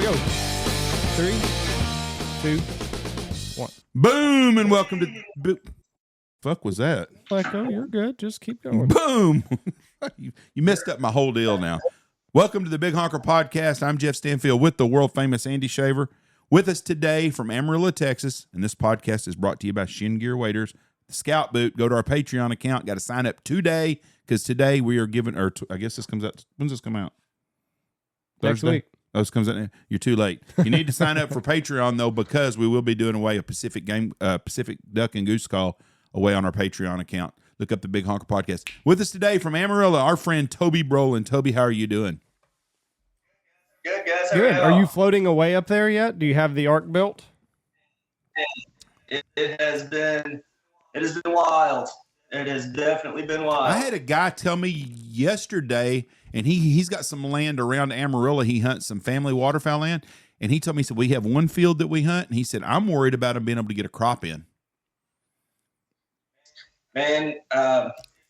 we go. 3, 2, 1. Boom, and welcome to... Fuck was that? Oh, you're good. Just keep going. Boom. You messed up my whole deal now. Welcome to the Big Honker Podcast. I'm Jeff Stanfield with the world-famous Andy Shaver. With us today from Amarillo, Texas, and this podcast is brought to you by Shin Gear Waders, the Scout Boot. Go to our Patreon account. Got to sign up today because today we are giving, or I guess this comes out. When's this come out? Next week. Oh, this comes out. You're too late. You need to sign up for Patreon though, because we will be doing away a Pacific Duck and Goose Call away on our Patreon account. Look up the Big Honker Podcast. With us today from Amarillo, our friend Toby Brohlin. Toby, how are you doing? Good, guys. Good. Are you floating away up there yet? Do you have the ark built? It has been wild. It has definitely been wild. I had a guy tell me yesterday, and he's got some land around Amarillo. He hunts some family waterfowl land, and he told me, he said, we have one field that we hunt, and he said, I'm worried about him being able to get a crop in. Man,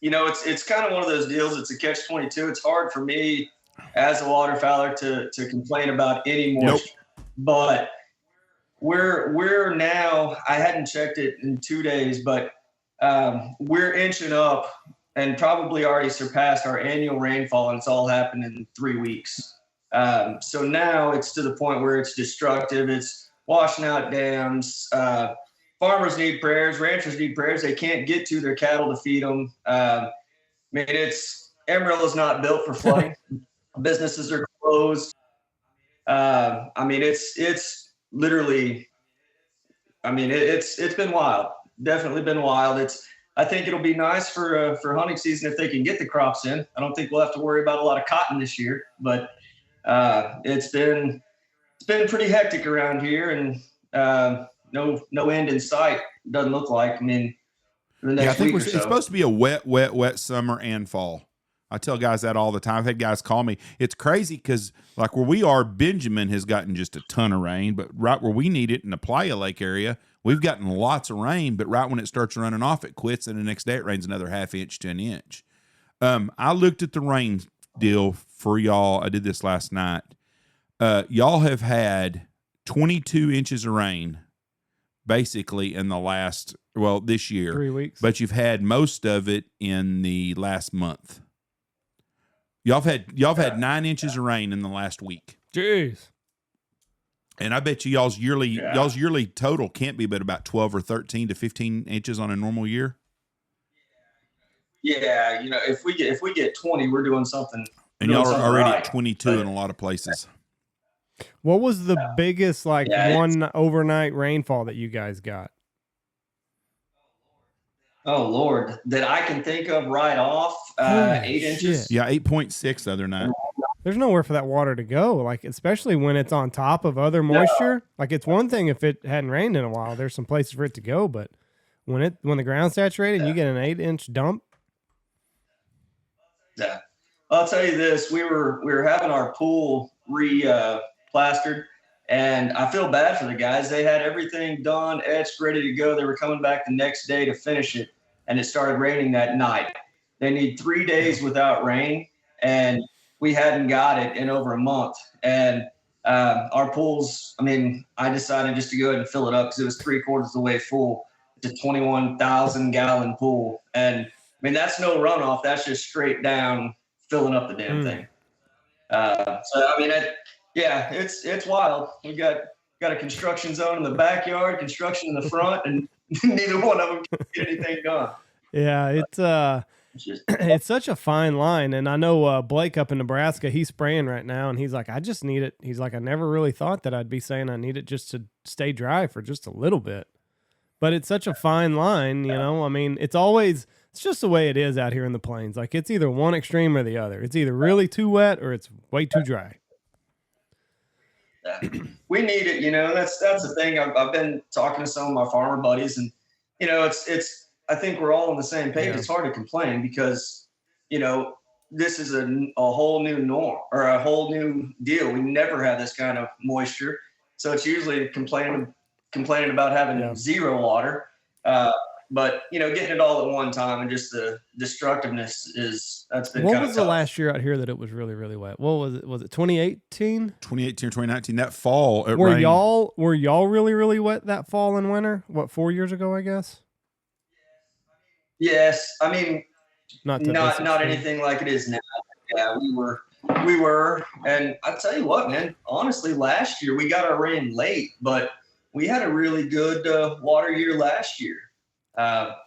it's kind of one of those deals. It's a catch-22. It's hard for me as a waterfowler to complain about any moisture. Nope. But we're now, I hadn't checked it in 2 days, but we're inching up and probably already surpassed our annual rainfall, and it's all happened in 3 weeks. So now it's to the point where it's destructive. It's washing out dams. Farmers need prayers. Ranchers need prayers. They can't get to their cattle to feed them. Amarillo's not built for flooding. Businesses are closed. It's literally, it's been wild. Definitely been wild. I think it'll be nice for hunting season if they can get the crops in. I don't think we'll have to worry about a lot of cotton this year, but it's been pretty hectic around here, and no end in sight. Doesn't look like. The next I think week or so. It's supposed to be a wet summer and fall. I tell guys that all the time. I've had guys call me. It's crazy because, like, where we are, Benjamin has gotten just a ton of rain, but right where we need it in the Playa Lake area, we've gotten lots of rain, but right when it starts running off, it quits, and the next day it rains another half inch to an inch. I looked at the rain deal for y'all. I did this last night. Y'all have had 22 inches of rain basically in the last, this year. 3 weeks. But you've had most of it in the last month. Y'all have had 9 inches of rain in the last week. Jeez. And I bet you y'all's yearly total can't be but about 12 or 13 to 15 inches on a normal year. Yeah, if we get 20, we're doing something. And y'all are already right. at 22 in a lot of places. What was the biggest one overnight rainfall that you guys got? Oh Lord, that I can think of right off. 8 inches. Yeah, 8.6 the other night. There's nowhere for that water to go, especially when it's on top of other moisture. No. It's one thing if it hadn't rained in a while, there's some places for it to go, but when the ground's saturated and you get an 8-inch dump. Yeah. I'll tell you this, we were having our pool plastered, and I feel bad for the guys. They had everything done, etched, ready to go. They were coming back the next day to finish it, and it started raining that night. They need 3 days without rain, and we hadn't got it in over a month. And our pools, I decided just to go ahead and fill it up because it was 3/4 of the way full. It's a 21,000-gallon pool. And, that's no runoff. That's just straight down filling up the damn thing. It's wild. We got a construction zone in the backyard, construction in the front, and neither one of them can get anything done. Yeah, it's such a fine line. And I know Blake up in Nebraska, he's spraying right now, and he's like, I just need it. He's like, I never really thought that I'd be saying I need it just to stay dry for just a little bit. But it's such a fine line, it's just the way it is out here in the plains. It's either one extreme or the other. It's either really too wet or it's way too dry. We need it, that's the thing. I've been talking to some of my farmer buddies, and I think we're all on the same page. Yeah. It's hard to complain because this is a whole new norm or a whole new deal. We never had this kind of moisture, so it's usually complaining about having zero water. but getting it all at one time and just the destructiveness that's been What kind was of the tough. last year out here that it was really, really wet? What was it? Was it 2018? 2018 or 2019, that fall, it Were rained. y'all really, really wet that fall and winter? What, 4 years ago, I guess? Yes. I mean, Not anything like it is now. Yeah, we were. And I tell you what, man, honestly, last year we got our rain late, but we had a really good water year last year. A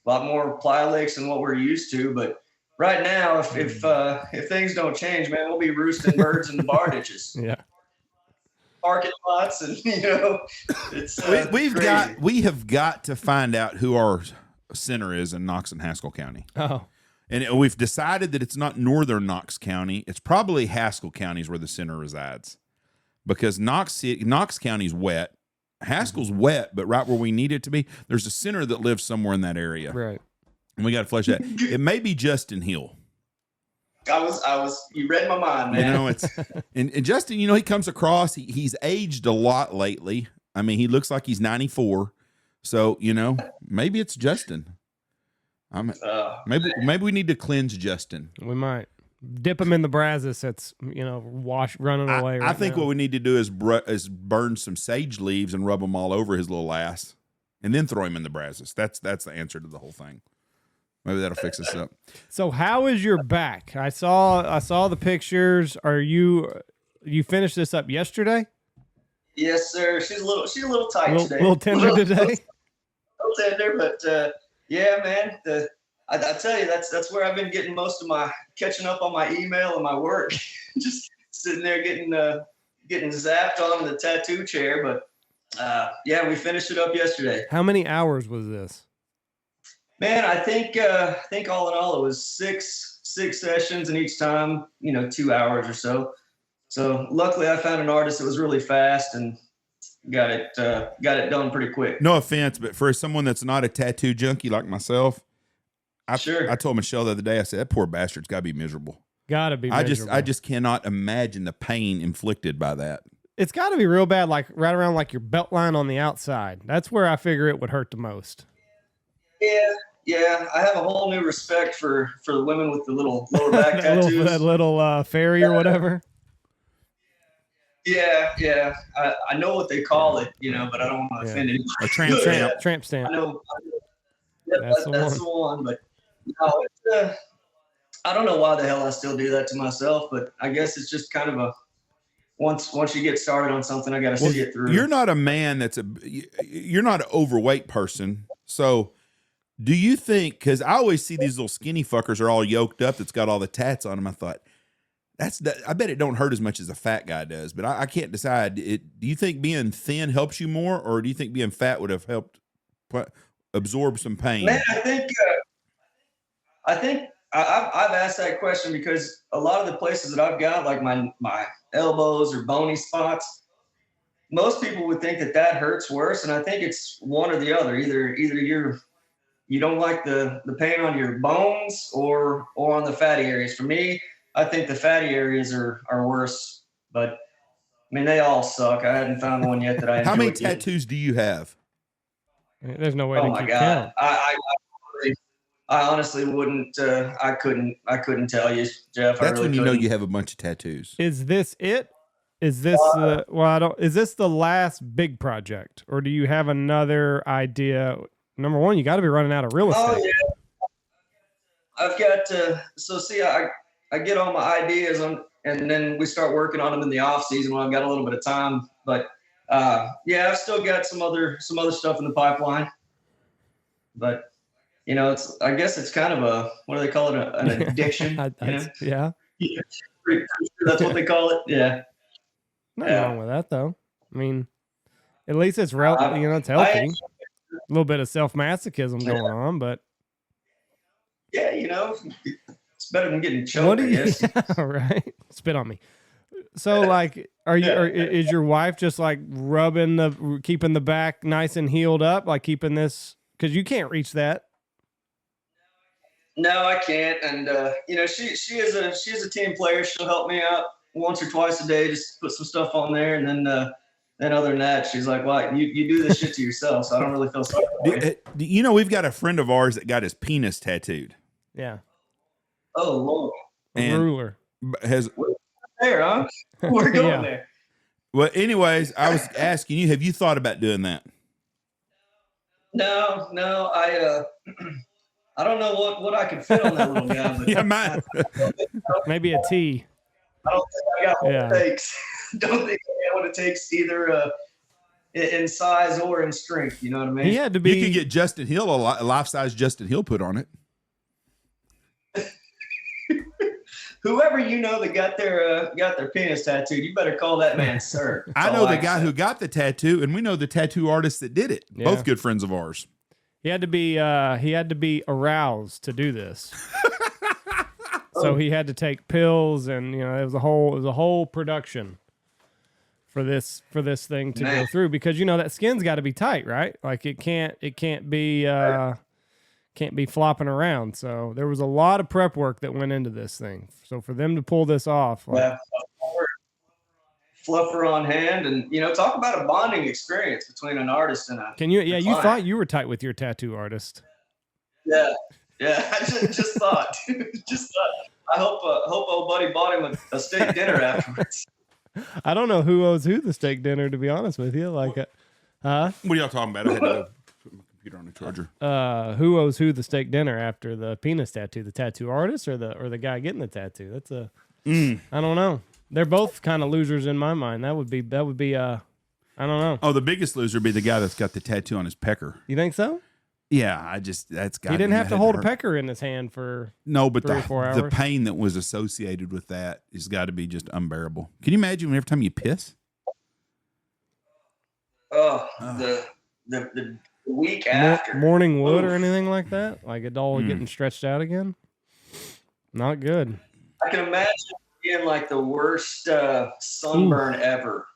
lot more ply lakes than what we're used to, but right now, if things don't change, man, we'll be roosting birds in the bar ditches. Yeah. Parking lots, and it's we have got to find out who our center is in Knox and Haskell County. Oh. And we've decided that it's not northern Knox County. It's probably Haskell County is where the center resides, because Knox County's wet. Haskell's wet, but right where we need it to be. There's a center that lives somewhere in that area. Right. And we got to flesh that. It may be Justin Hill. You read my mind, man. It's and Justin, he comes across, he's aged a lot lately. I mean, he looks like he's 94. So, maybe it's Justin. Maybe we need to cleanse Justin. We might dip him in the Brazos that's running away. I think what we need to do is burn some sage leaves and rub them all over his little ass, and then throw him in the Brazos. That's the answer to the whole thing. Maybe that'll fix us up. So how is your back? I saw the pictures. Are you finished this up yesterday? Yes, sir. She's a little tight today. A little tender today. A little tender, but yeah, man. I tell you, that's where I've been getting most of my catching up on my email and my work. Just sitting there getting zapped on the tattoo chair. But yeah, we finished it up yesterday. How many hours was this? Man, I think all in all it was six sessions, and each time 2 hours or so. So luckily I found an artist that was really fast and got it done pretty quick. No offense, but for someone that's not a tattoo junkie like myself, I told Michelle the other day, I said, that poor bastard's got to be miserable. Got to be miserable. I just cannot imagine the pain inflicted by that. It's got to be real bad, like right around like your belt line on the outside. That's where I figure it would hurt the most. Yeah. I have a whole new respect for the women with the little lower back tattoos. that little fairy or whatever. Yeah. I know what they call it, but I don't want to offend anyone. A tramp stamp. I know. That's the one. But no, I don't know why the hell I still do that to myself, but I guess it's just kind of a once you get started on something, I got to see it through. You're not a man you're not an overweight person. So do you think, because I always see these little skinny fuckers are all yoked up that's got all the tats on them. I thought, I bet it don't hurt as much as a fat guy does, but I can't decide. Do you think being thin helps you more, or do you think being fat would have helped absorb some pain? Man, I think I've asked that question because a lot of the places that I've got, like my elbows or bony spots, most people would think that hurts worse, and I think it's one or the other. Either you don't like the pain on your bones or on the fatty areas. For me, I think the fatty areas are worse, but I mean, they all suck. I hadn't found one yet that I enjoy. How many tattoos do you have? There's no way to keep count. I honestly wouldn't. I couldn't tell you, Jeff. That's when you know you have a bunch of tattoos. Is this it? Is this is this the last big project, or do you have another idea? Number one, you got to be running out of real estate. Oh yeah, I've got so see, I get all my ideas and then we start working on them in the off season when I've got a little bit of time. But yeah, I've still got some other stuff in the pipeline. But I guess it's kind of a, what do they call it? An addiction. Yeah. That's what they call it. Yeah. Nothing wrong with that though. I mean, at least it's it's healthy. A little bit of self-masochism going on, but yeah, it's better than getting choked, I guess. Right? Spit on me. So, like, is your wife just like keeping the back nice and healed up, like keeping this, because you can't reach that? No, I can't. And she is a team player. She'll help me out once or twice a day, just put some stuff on there, and then then other than that, she's like, "Well, you do this shit to yourself, so I don't really feel sorry for you." You know, we've got a friend of ours that got his penis tattooed. Yeah. Oh Lord. And ruler. We're there, huh? We're going there. Well, anyways, I was asking you, have you thought about doing that? No, I don't know what I could fit on that little guy. But Yeah, maybe a T. I don't think I got what it takes. Don't think I got what it takes either in size or in strength. You know what I mean? He had to be. You could get Justin Hill a life-size Justin Hill put on it. Whoever you know that got their penis tattooed, you better call that man sir. I know the guy who got the tattoo, and we know the tattoo artist that did it. Yeah. Both good friends of ours. He had to be aroused to do this. So he had to take pills, and it was a whole production for this thing to go through, because that skin's got to be tight, right? Like it can't be flopping around. So there was a lot of prep work that went into this thing. So for them to pull this off, fluffer on hand, and talk about a bonding experience between an artist and a you thought you were tight with your tattoo artist. Yeah, I just thought I hope old buddy bought him a steak dinner afterwards. I don't know who owes who the steak dinner, to be honest with you. Like, What are y'all talking about? I had to put my computer on the charger. Who owes who the steak dinner after the penis tattoo? The tattoo artist or the guy getting the tattoo? That's I don't know. They're both kind of losers in my mind. That would be I don't know. Oh, the biggest loser would be the guy that's got the tattoo on his pecker. You think so? Yeah, that's got. He didn't have to hold a pecker in his hand for but 3 or 4 hours. The pain that was associated with that has got to be just unbearable. Can you imagine every time you piss? Oh, the week after morning wood or anything like that, like it all getting stretched out again. Not good. I can imagine being like the worst sunburn ever.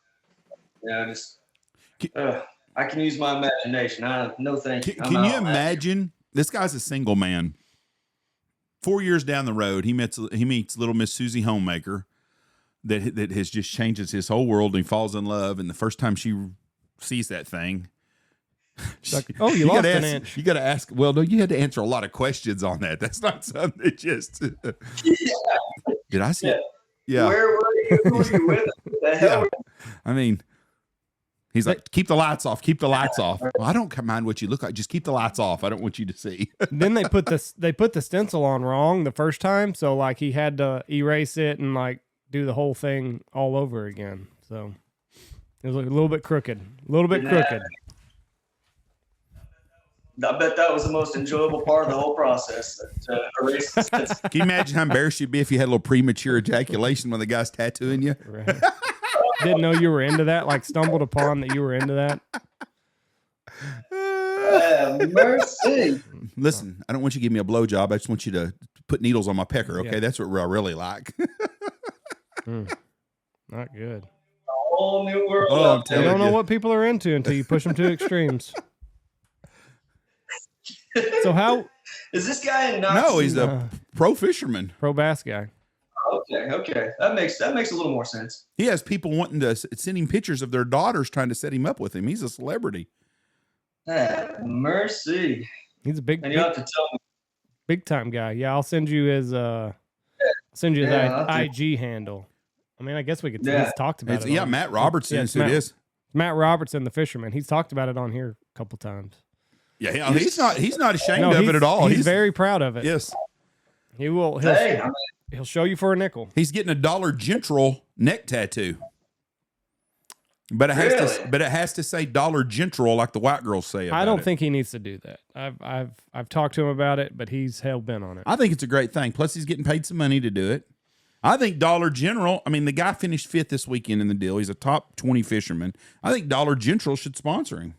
I can use my imagination. No thank you. Can you imagine? This guy's a single man. 4 years down the road, he meets little Miss Susie Homemaker that has just changes his whole world, and he falls in love. And the first time she sees that thing, like, oh, you lost an inch. You got to ask. Well, no, you had to answer a lot of questions on that. That's not something that just. Did I see it? Yeah. Where were you? Who were you with? The hell? Yeah. I mean. He's like, keep the lights off. Keep the lights off. Well, I don't mind what you look like. Just keep the lights off. I don't want you to see. Then they put the stencil on wrong the first time, so like he had to erase it and like do the whole thing all over again. So it was a little bit crooked. I bet that was the most enjoyable part of the whole process. Can you imagine how embarrassed you'd be if you had a little premature ejaculation when the guy's tattooing you? Right. Didn't know you were into that, like stumbled upon that you were into that. Mercy. Listen, I don't want you to give me a blowjob. I just want you to put needles on my pecker, okay? Yeah. That's what I really like. Not good. A whole new world. Oh, you don't know what people are into until you push them to extremes. So how... Is this guy in Knoxville? No, he's a pro fisherman. Pro bass guy. Okay. That makes a little more sense. He has people wanting to send him pictures of their daughters trying to set him up with him. He's a celebrity. Mercy. He's a big. And you have to tell me. Big time guy. Yeah, I'll send you his. Send you that IG handle. I mean, I guess we could. He's talked about it. Yeah, Matt Robertson is who it is. Matt Robertson, the fisherman. He's talked about it on here a couple times. Yeah, he's not ashamed of it at all. He's very proud of it. Yes. He will. He'll show you for a nickel. He's getting a Dollar General neck tattoo, but it has to say Dollar General like the white girls say. I don't think he needs to do that. I've talked to him about it, but he's hell bent on it. I think it's a great thing. Plus, he's getting paid some money to do it. I think Dollar General. I mean, the guy finished 5th this weekend in the deal. He's a top 20 fisherman. I think Dollar General should sponsor him.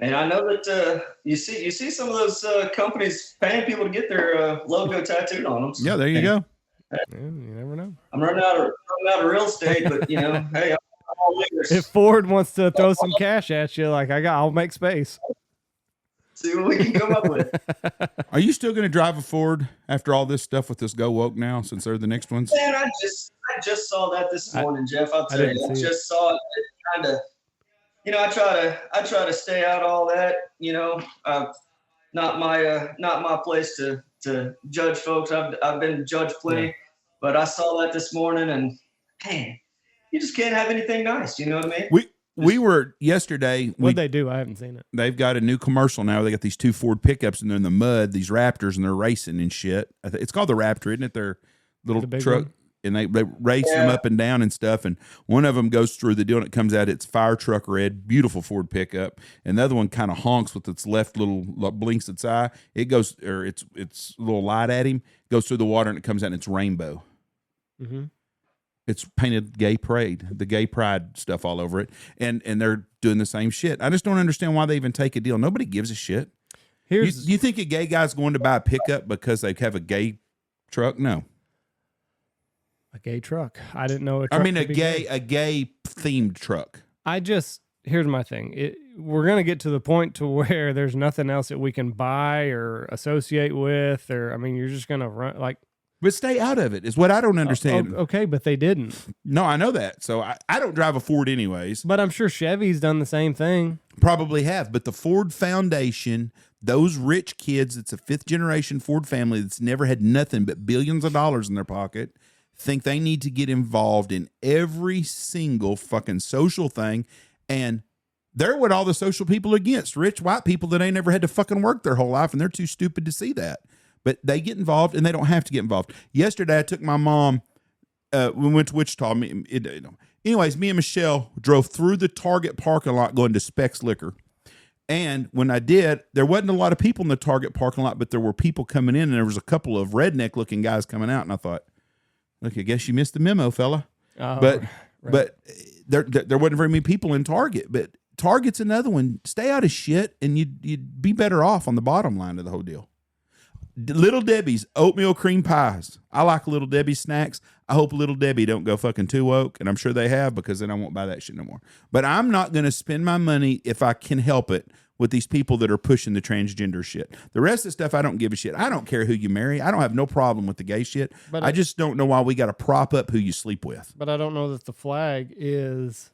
And I know that you see some of those companies paying people to get their logo tattooed on them. So, yeah, there you go. Yeah, you never know. I'm running out of real estate, but hey, I'm all ears. If Ford wants to throw some cash at you, like I'll make space. See what we can come up with. Are you still going to drive a Ford after all this stuff with this Go Woke now, since they're the next ones? Man, I just saw that this morning, Jeff. I'll tell you, I just saw it. It kind of, I try to stay out of all that. Not my place to judge folks. I've been judged plenty, but I saw that this morning, and man, you just can't have anything nice. You know what I mean? We were yesterday. What'd they do? I haven't seen it. They've got a new commercial now. They got these 2 Ford pickups and they're in the mud, these Raptors, and they're racing and shit. It's called the Raptor, isn't it? Their little truck. One? And they race them up and down and stuff. And one of them goes through the deal and it comes out. It's fire truck red, beautiful Ford pickup. And the other one kind of honks with its left little blinks its eye. It goes, or it's a little light at him, goes through the water and it comes out and it's rainbow. Mm-hmm. It's painted gay parade, the gay pride stuff all over it. And they're doing the same shit. I just don't understand why they even take a deal. Nobody gives a shit. You think a gay guy's going to buy a pickup because they have a gay truck? No. A gay truck. I didn't know. A gay themed truck. Here's my thing. We're going to get to the point to where there's nothing else that we can buy or associate with, you're just going to run like. But stay out of it is what I don't understand. Okay, but they didn't. No, I know that. So I don't drive a Ford anyways. But I'm sure Chevy's done the same thing. Probably have. But the Ford Foundation, those rich kids, it's a 5th generation Ford family that's never had nothing but billions of dollars in their pocket, think they need to get involved in every single fucking social thing. And they're what all the social people are against. Rich white people that ain't never had to fucking work their whole life, and they're too stupid to see that. But they get involved, and they don't have to get involved. Yesterday, I took my mom. We went to Wichita. Anyways, me and Michelle drove through the Target parking lot going to Specs Liquor. And when I did, there wasn't a lot of people in the Target parking lot, but there were people coming in, and there was a couple of redneck-looking guys coming out. And I thought, look, I guess you missed the memo, fella. But there wasn't very many people in Target. But Target's another one. Stay out of shit, and you'd be better off on the bottom line of the whole deal. Little Debbie's oatmeal cream pies. I like Little Debbie's snacks. I hope Little Debbie don't go fucking too woke, and I'm sure they have, because then I won't buy that shit no more. But I'm not going to spend my money, if I can help it, with these people that are pushing the transgender shit. The rest of the stuff, I don't give a shit. I don't care who you marry. I don't have no problem with the gay shit. But I just don't know why we got to prop up who you sleep with. But I don't know that the flag is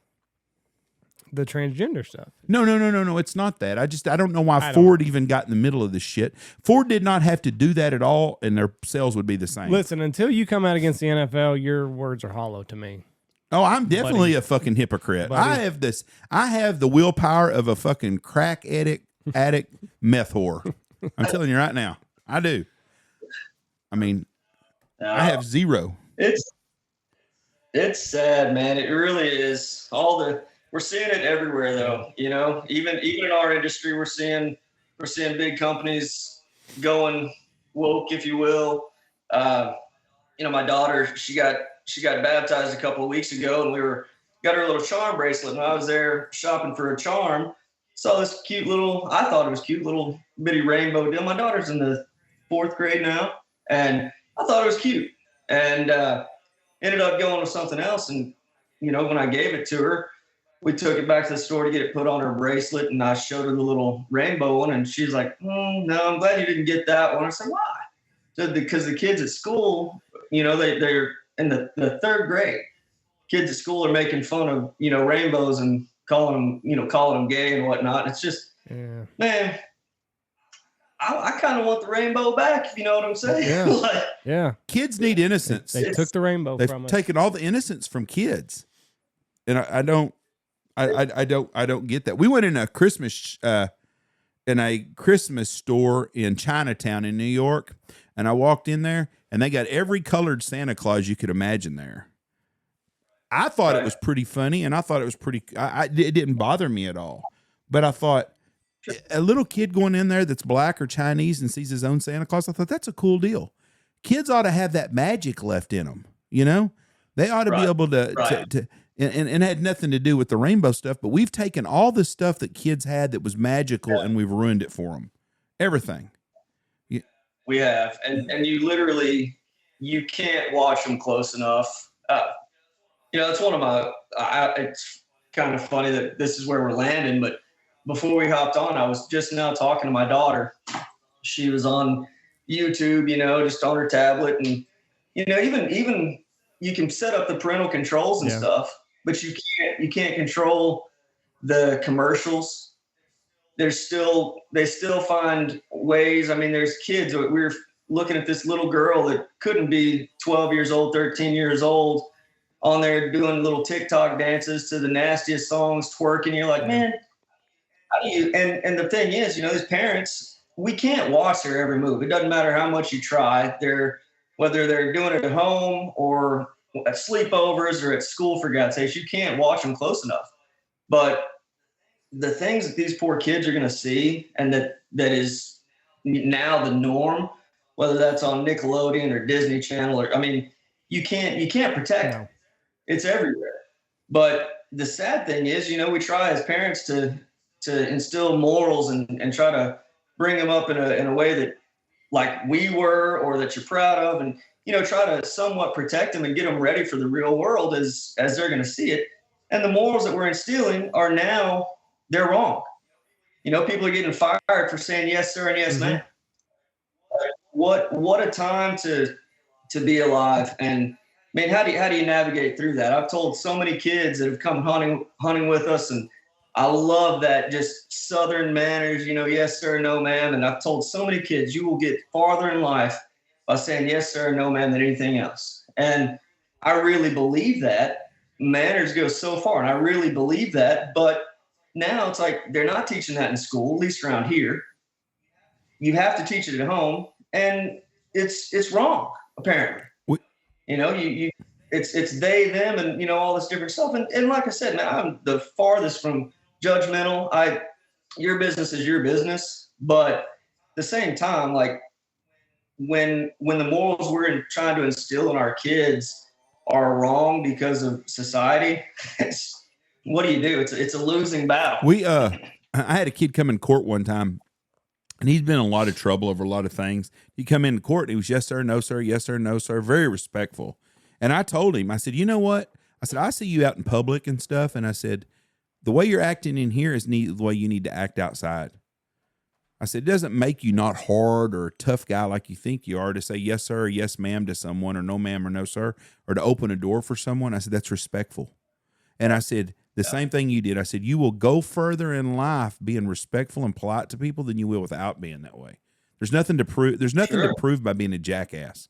the transgender stuff. No. It's not that. I don't know why Ford even got in the middle of this shit. Ford did not have to do that at all, and their sales would be the same. Listen, until you come out against the NFL, your words are hollow to me. Oh, I'm definitely a fucking hypocrite. I have the willpower of a fucking crack addict meth whore. I'm telling you right now. I do. I have zero. It's sad, man. It really is. We're seeing it everywhere, though. Even in our industry, we're seeing big companies going woke, if you will. My daughter, she got baptized a couple of weeks ago, and got her little charm bracelet. And I was there shopping for a charm, saw this I thought it was cute little bitty rainbow deal. My daughter's in the 4th grade now, and I thought it was cute, and ended up going with something else. And when I gave it to her, we took it back to the store to get it put on her bracelet, and I showed her the little rainbow one, and she's like, no, I'm glad you didn't get that one. I said, why? So, because the kids at school, they're in the 3rd grade. Kids at school are making fun of, rainbows and calling them gay and whatnot. It's just, man, I kind of want the rainbow back, if you know what I'm saying. Yeah. Kids need innocence. They took the rainbow from us. They've taken all the innocence from kids. And I don't get that. We went in a Christmas store in Chinatown in New York, and I walked in there, and they got every colored Santa Claus you could imagine there. I thought it was pretty funny, and I thought it was pretty. It didn't bother me at all. But I thought, a little kid going in there that's black or Chinese and sees his own Santa Claus, I thought that's a cool deal. Kids ought to have that magic left in them. They ought to be able to. And it had nothing to do with the rainbow stuff, but we've taken all the stuff that kids had that was magical, and we've ruined it for them. Everything. We have, and you can't watch them close enough. It's one of my. It's kind of funny that this is where we're landing, but before we hopped on, I was just now talking to my daughter. She was on YouTube, just on her tablet, and even you can set up the parental controls and stuff, but you can't control the commercials. They still find ways. I mean, there's kids. We were looking at this little girl that couldn't be 12 years old, 13 years old, on there doing little TikTok dances to the nastiest songs, twerking. You're like, man, how do you? And the thing is, these parents, we can't watch their every move. It doesn't matter how much you try. Whether they're doing it at home or at sleepovers or at school, for God's sakes, you can't watch them close enough. But the things that these poor kids are going to see, and that is now the norm, whether that's on Nickelodeon or Disney Channel, or, I mean, you can't protect them. It's everywhere. But the sad thing is, we try as parents to instill morals and try to bring them up in a way that, like we were, or that you're proud of, and try to somewhat protect them and get them ready for the real world as they're going to see it. And the morals that we're instilling are now, they're wrong. People are getting fired for saying yes sir and yes ma'am. What a time to be alive. And man, how do you navigate through that? I've told so many kids that have come hunting with us, and I love that, just Southern manners, yes sir, no ma'am. And I've told so many kids, you will get farther in life by saying yes sir, no ma'am than anything else. And I really believe that. Manners go so far, and I really believe that. But now it's like they're not teaching that in school, at least around here. You have to teach it at home, and it's wrong, apparently. It's they, them, and all this different stuff. And like I said, man, I'm the farthest from judgmental. Your business is your business, but at the same time, like when the morals we're trying to instill in our kids are wrong because of society, what do you do? It's a losing battle. I had a kid come in court one time, and he's been in a lot of trouble over a lot of things. He come in court, and he was yes sir, no sir, yes sir, no sir, very respectful. And I told him, I said, you know what? I said, I see you out in public and stuff, and I said, the way you're acting in here is the way you need to act outside. I said, it doesn't make you not hard or a tough guy like you think you are to say yes sir or yes ma'am to someone, or no ma'am or no sir, or to open a door for someone. I said, that's respectful. And I said, the same thing you did. I said, you will go further in life being respectful and polite to people than you will without being that way. There's nothing to prove. There's nothing to prove by being a jackass.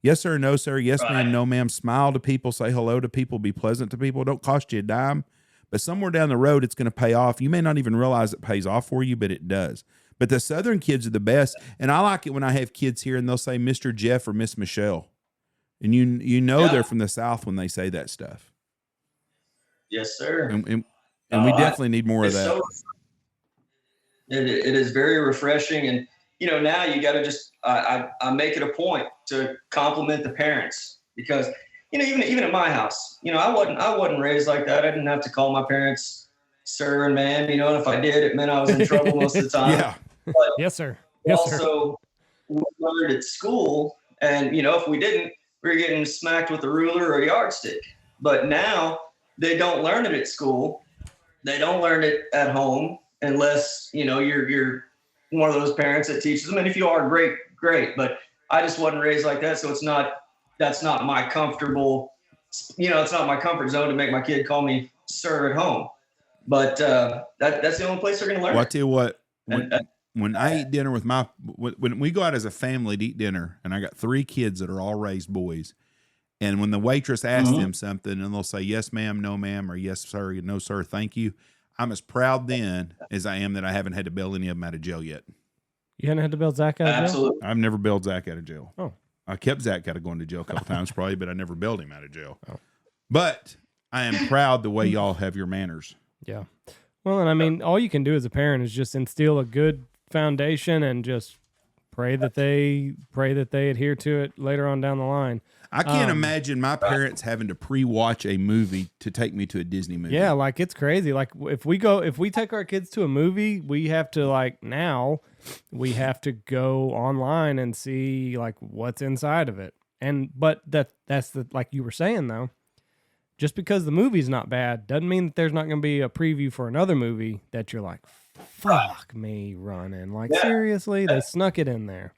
Yes sir, no sir, yes ma'am, no ma'am. Smile to people, say hello to people, be pleasant to people. It don't cost you a dime, but somewhere down the road it's going to pay off. You may not even realize it pays off for you, but it does. But the Southern kids are the best, and I like it when I have kids here and they'll say Mr. Jeff or Miss Michelle, and they're from the South when they say that stuff. Yes, sir. And we definitely need more of that. It is very refreshing, and now you got to just I make it a point to compliment the parents, because even at my house, I wasn't raised like that. I didn't have to call my parents sir and ma'am, and if I did, it meant I was in trouble most of the time. Yeah. But yes, sir. Yes, also, we learned at school, and if we didn't, we were getting smacked with a ruler or a yardstick. But now they don't learn it at school. They don't learn it at home unless you're one of those parents that teaches them. And if you are, great. But I just wasn't raised like that, so that's not my comfortable. It's not my comfort zone to make my kid call me sir at home. But that's the only place they're going to learn. Well, I tell you what, when I eat dinner with when we go out as a family to eat dinner, and I got 3 kids that are all raised boys, and when the waitress asks them something and they'll say yes ma'am, no ma'am, or yes sir, no sir, thank you, I'm as proud then as I am that I haven't had to bail any of them out of jail yet. You haven't had to bail Zach out of jail? Absolutely. I've never bailed Zach out of jail. Oh. I kept Zach out of going to jail a couple times probably, but I never bailed him out of jail. Oh. But I am proud the way y'all have your manners. Yeah. Well, and I mean, all you can do as a parent is just instill a good foundation and just pray that they adhere to it later on down the line. I can't imagine my parents having to pre-watch a movie to take me to a Disney movie. Yeah, like it's crazy. Like if we take our kids to a movie, we have to we have to go online and see like what's inside of it. But that's the, like you were saying though, just because the movie's not bad doesn't mean that there's not going to be a preview for another movie that you're like, fuck me running. Like, Yeah. seriously, they snuck it in there.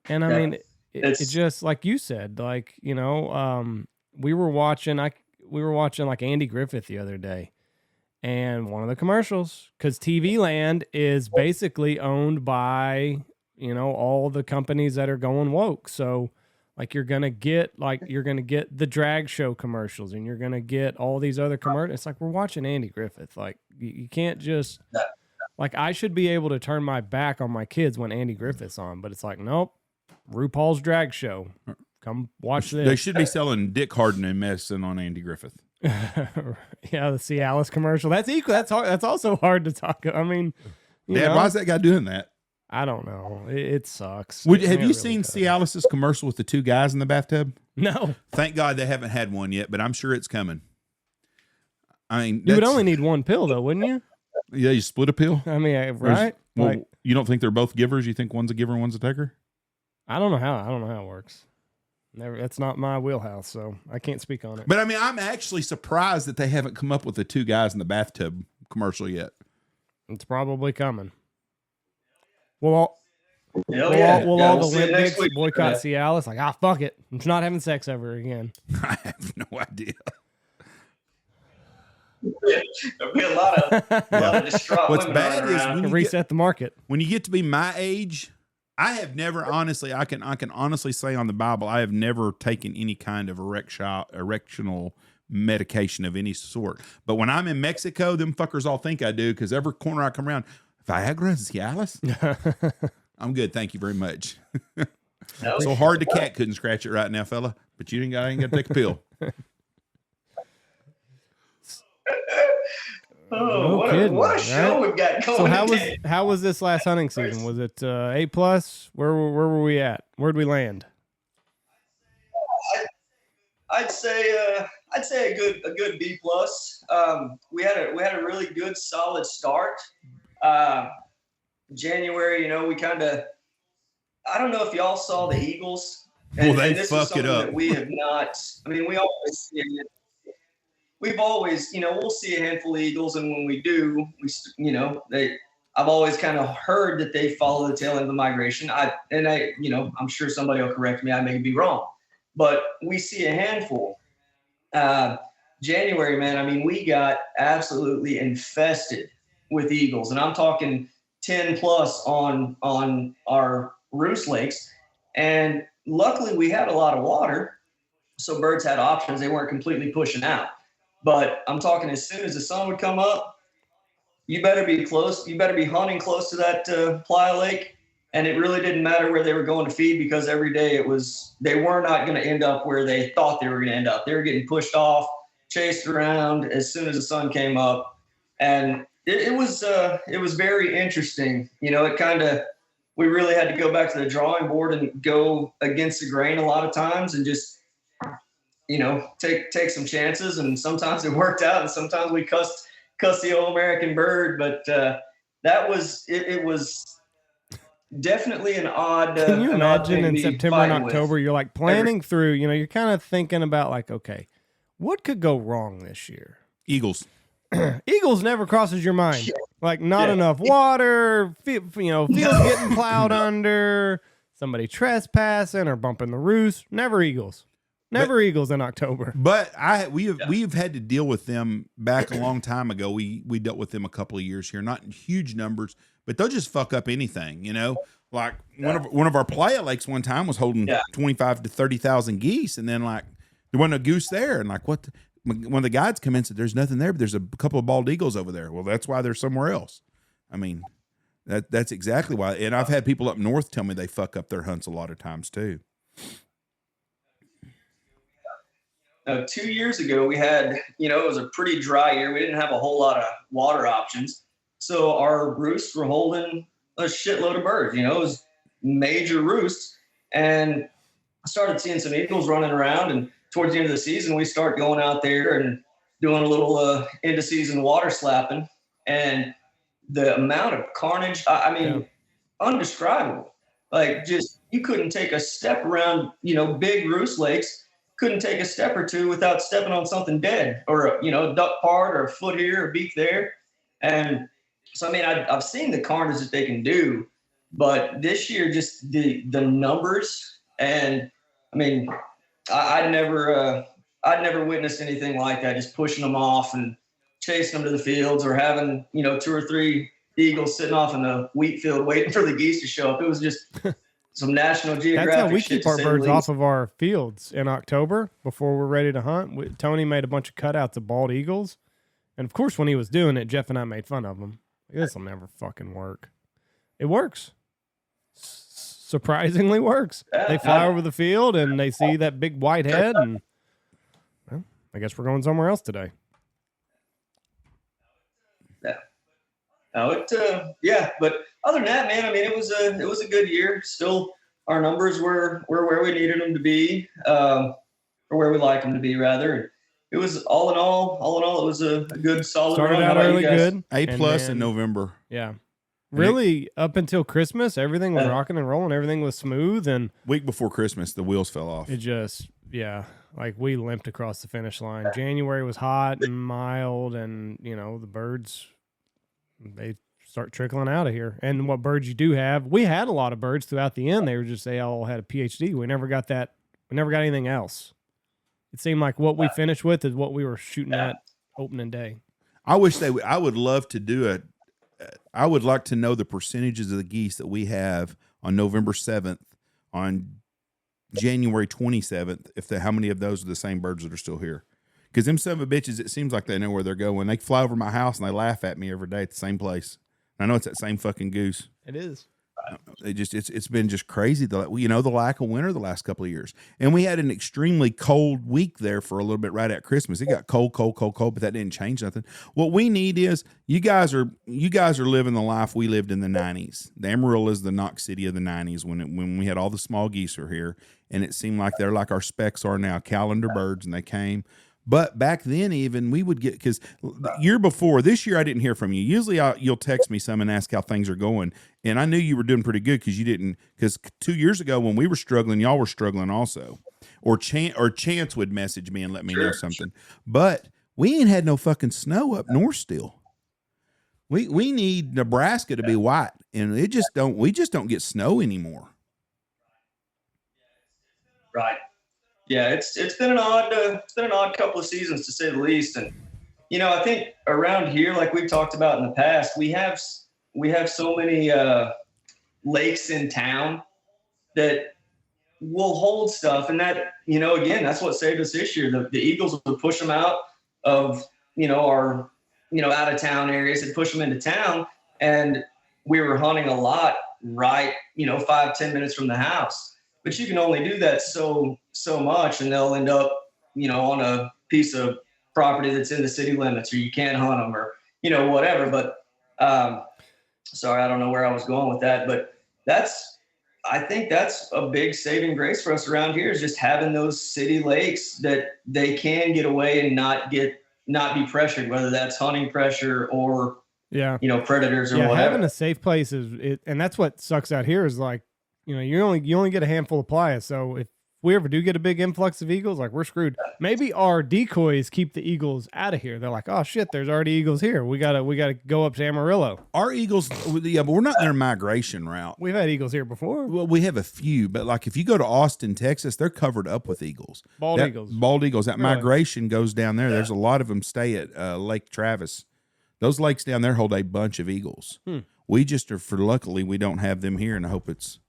And I mean, it just, like you said, like, you know, we were watching like Andy Griffith the other day, and one of the commercials, because TV Land is basically owned by, you know, all the companies that are going woke. So like you're gonna get the drag show commercials, and you're gonna get all these other commercials. It's like we're watching Andy Griffith. Like you can't just, like, I should be able to turn my back on my kids when Andy Griffith's on, but it's like, nope, RuPaul's drag show. Come watch this. They should be selling dick hardening medicine on Andy Griffith. Yeah, the Cialis commercial. That's equal. That's hard. That's also hard to talk. I mean, Dad, why is that guy doing that? I don't know. It sucks. Have you seen Cialis's commercial with the two guys in the bathtub? No. Thank God they haven't had one yet, but I'm sure it's coming. I mean, you would only need one pill, though, wouldn't you? Yeah, you split a pill. I mean, right? Well, like, you don't think they're both givers? You think one's a giver and one's a taker? I don't know how it works. That's not my wheelhouse, so I can't speak on it. But I mean, I'm actually surprised that they haven't come up with the two guys in the bathtub commercial yet. It's probably coming. Will all the Olympics boycott Cialis? Like, fuck it. I'm not having sex ever again. I have no idea. There'll be a lot of distraught What's women bad is around. when you reset the market. When you get to be my age, I have never honestly, I can honestly say on the Bible, I have never taken any kind of erectional medication of any sort. But when I'm in Mexico, them fuckers all think I do, because every corner I come around, Viagra, Cialis, I'm good. Thank you very much. So hard the cat couldn't scratch it right now, fella. But you ain't got to take a pill. Oh, what a show we've got going. So how was this last hunting season? Was it A+? Where were we at? Where'd we land? I'd say a good B+. We had a really good solid start. January, you know, we kind of, I don't know if y'all saw the Eagles. Well, they fuck it up. That we have not. I mean, we always see it. We've always, you know, we'll see a handful of eagles, and when we do, I've always kind of heard that they follow the tail end of the migration. I'm sure somebody will correct me. I may be wrong, but we see a handful. January, man, I mean, we got absolutely infested with eagles, and I'm talking 10 plus on our roost lakes. And luckily we had a lot of water, so birds had options. They weren't completely pushing out. But I'm talking, as soon as the sun would come up, you better be close. You better be hunting close to that playa lake. And it really didn't matter where they were going to feed, because every day they were not going to end up where they thought they were going to end up. They were getting pushed off, chased around as soon as the sun came up. And it was very interesting. You know, we really had to go back to the drawing board and go against the grain a lot of times, and just, you know, take some chances. And sometimes it worked out, and sometimes we cussed the old American bird. But it was definitely an odd. Can you imagine in September and October, you're like planning through, you know, you're kind of thinking about like, okay, what could go wrong this year? Eagles never crosses your mind. Like, not enough water, fields getting plowed under, somebody trespassing or bumping the roost. Never eagles. Eagles in October. But we've had to deal with them back a long time ago. We dealt with them a couple of years here, not in huge numbers, but they'll just fuck up anything, you know. Like one of our playa lakes one time was holding 25 to 30,000 geese, and then like there wasn't a goose there, and like when the guides come in and said there's nothing there, but there's a couple of bald eagles over there. Well, that's why they're somewhere else. I mean, that's exactly why. And I've had people up north tell me they fuck up their hunts a lot of times too. 2 years ago, we had, you know, it was a pretty dry year. We didn't have a whole lot of water options. So our roosts were holding a shitload of birds, you know, it was major roosts. And I started seeing some eagles running around, and towards the end of the season, we start going out there and doing a little end of season water slapping. And the amount of carnage, undescribable. Like, just, you couldn't take a step around, you know, big roost lakes. Couldn't take a step or two without stepping on something dead, or a duck part, or a foot here, or a beak there. And So, I mean, I've seen the carnage that they can do, but this year, just the numbers, and I mean, I'd never witnessed anything like that. Just pushing them off and chasing them to the fields, or having 2 or 3 eagles sitting off in the wheat field waiting for the geese to show up. It was just some National Geographic. That's how we shit, keep our birds off of our fields in October before we're ready to hunt. Tony made a bunch of cutouts of bald eagles, and of course, when he was doing it, Jeff and I made fun of him. This will never fucking work. It works. Surprisingly works. They fly over the field and they see that big white head, and well, I guess we're going somewhere else today. Yeah. No, but other than that, man, I mean, it was a good year. Still, our numbers were where we needed them to be, or where we like them to be, rather. It was all in all, it was a good, solid Started run. out early good. A+ in November. Yeah. Really, up until Christmas, everything was rocking and rolling. Everything was smooth. And week before Christmas, the wheels fell off. It just, like we limped across the finish line. January was hot and mild, and, the birds, they start trickling out of here. And what birds you do have, we had a lot of birds throughout the end. They all had a PhD. We never got that. We never got anything else. It seemed like what we finished with is what we were shooting at opening day. I wish I would love to do it. I would like to know the percentages of the geese that we have on November 7th, on January 27th, how many of those are the same birds that are still here. Because them son of a bitches, it seems like they know where they're going. They fly over my house and they laugh at me every day at the same place. I know it's that same fucking goose. It is. It's been just crazy. The lack of winter the last couple of years, and we had an extremely cold week there for a little bit right at Christmas. It got cold, but that didn't change nothing. What we need is you guys are living the life we lived in the 90s. The Amarillo is the Knox City of the 90s when we had all the small geese are here, and it seemed like they're like our specks are now, calendar birds, and they came. But back then, even we would get, because this year I didn't hear from you. Usually you'll text me some and ask how things are going. And I knew you were doing pretty good because 2 years ago when we were struggling, y'all were struggling also. Or Chance would message me and let me know something. But we ain't had no fucking snow up north still. We need Nebraska to be white, and we just don't get snow anymore. Right. Yeah, it's been an odd couple of seasons, to say the least. And I think around here, like we've talked about in the past, we have so many lakes in town that will hold stuff, and that again, that's what saved us this year. The Eagles would push them out of our out of town areas and push them into town, and we were hunting a lot right 5-10 minutes from the house. But you can only do that so much, and they'll end up, on a piece of property that's in the city limits, or you can't hunt them, or whatever. But sorry, I don't know where I was going with that, but I think that's a big saving grace for us around here, is just having those city lakes that they can get away and not be pressured, whether that's hunting pressure or predators or whatever. Having a safe place and that's what sucks out here is like, you only get a handful of players. So if we ever do get a big influx of eagles, like we're screwed. Maybe our decoys keep the eagles out of here. They're like, oh shit, there's already eagles here. We gotta go up to Amarillo. Our eagles, but we're not in their migration route. We've had eagles here before. Well, we have a few, but like if you go to Austin, Texas, they're covered up with eagles. Bald eagles. That migration goes down there. There's a lot of them stay at Lake Travis. Those lakes down there hold a bunch of eagles. We just are luckily we don't have them here, and I hope it's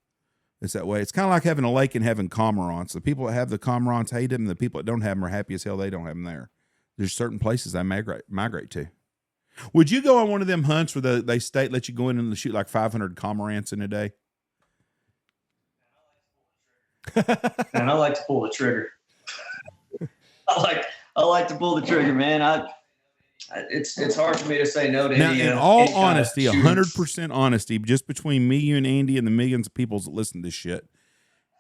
that way. It's kind of like having a lake and having cormorants. The people that have the cormorants hate them, and the people that don't have them are happy as hell they don't have them there. There's certain places they migrate to. Would you go on one of them hunts where they let you go in and shoot like 500 cormorants in a day? And I like to pull the trigger. I like to pull the trigger, man. It's hard for me to say no to now, any. In all honesty, 100% honesty, just between me, you, and Andy, and the millions of people that listen to this shit,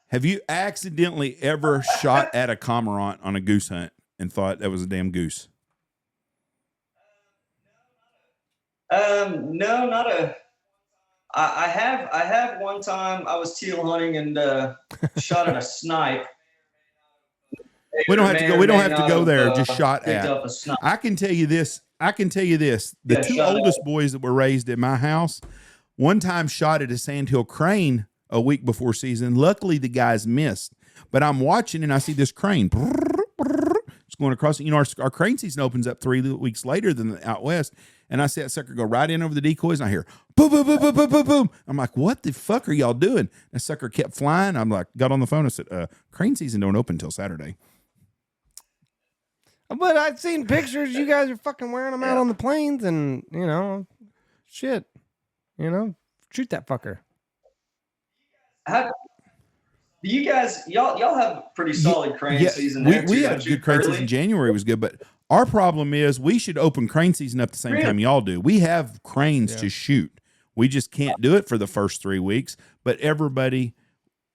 have you accidentally ever shot at a cormorant on a goose hunt and thought that was a damn goose? No, not a. I have one time I was teal hunting and shot at a snipe. We don't have to go. We don't have to go there. Just shot picked at. up a snipe. I can tell you this. The two oldest boys that were raised at my house, one time shot at a sandhill crane a week before season. Luckily, the guys missed. But I'm watching and I see this crane. It's going across. You know, our crane season opens up 3 weeks later than the out west. And I see that sucker go right in over the decoys. And I hear boom, boom, boom, boom, boom, boom, boom. I'm like, what the fuck are y'all doing? That sucker kept flying. I'm like, got on the phone and said, crane season don't open until Saturday. But I've seen pictures. You guys are fucking wearing them out on the plains, and you know, shit. You know, shoot that fucker. You guys, y'all have pretty solid crane season. We had a good crane season. January was good, but our problem is we should open crane season up the same time y'all do. We have cranes to shoot. We just can't do it for the first 3 weeks. But everybody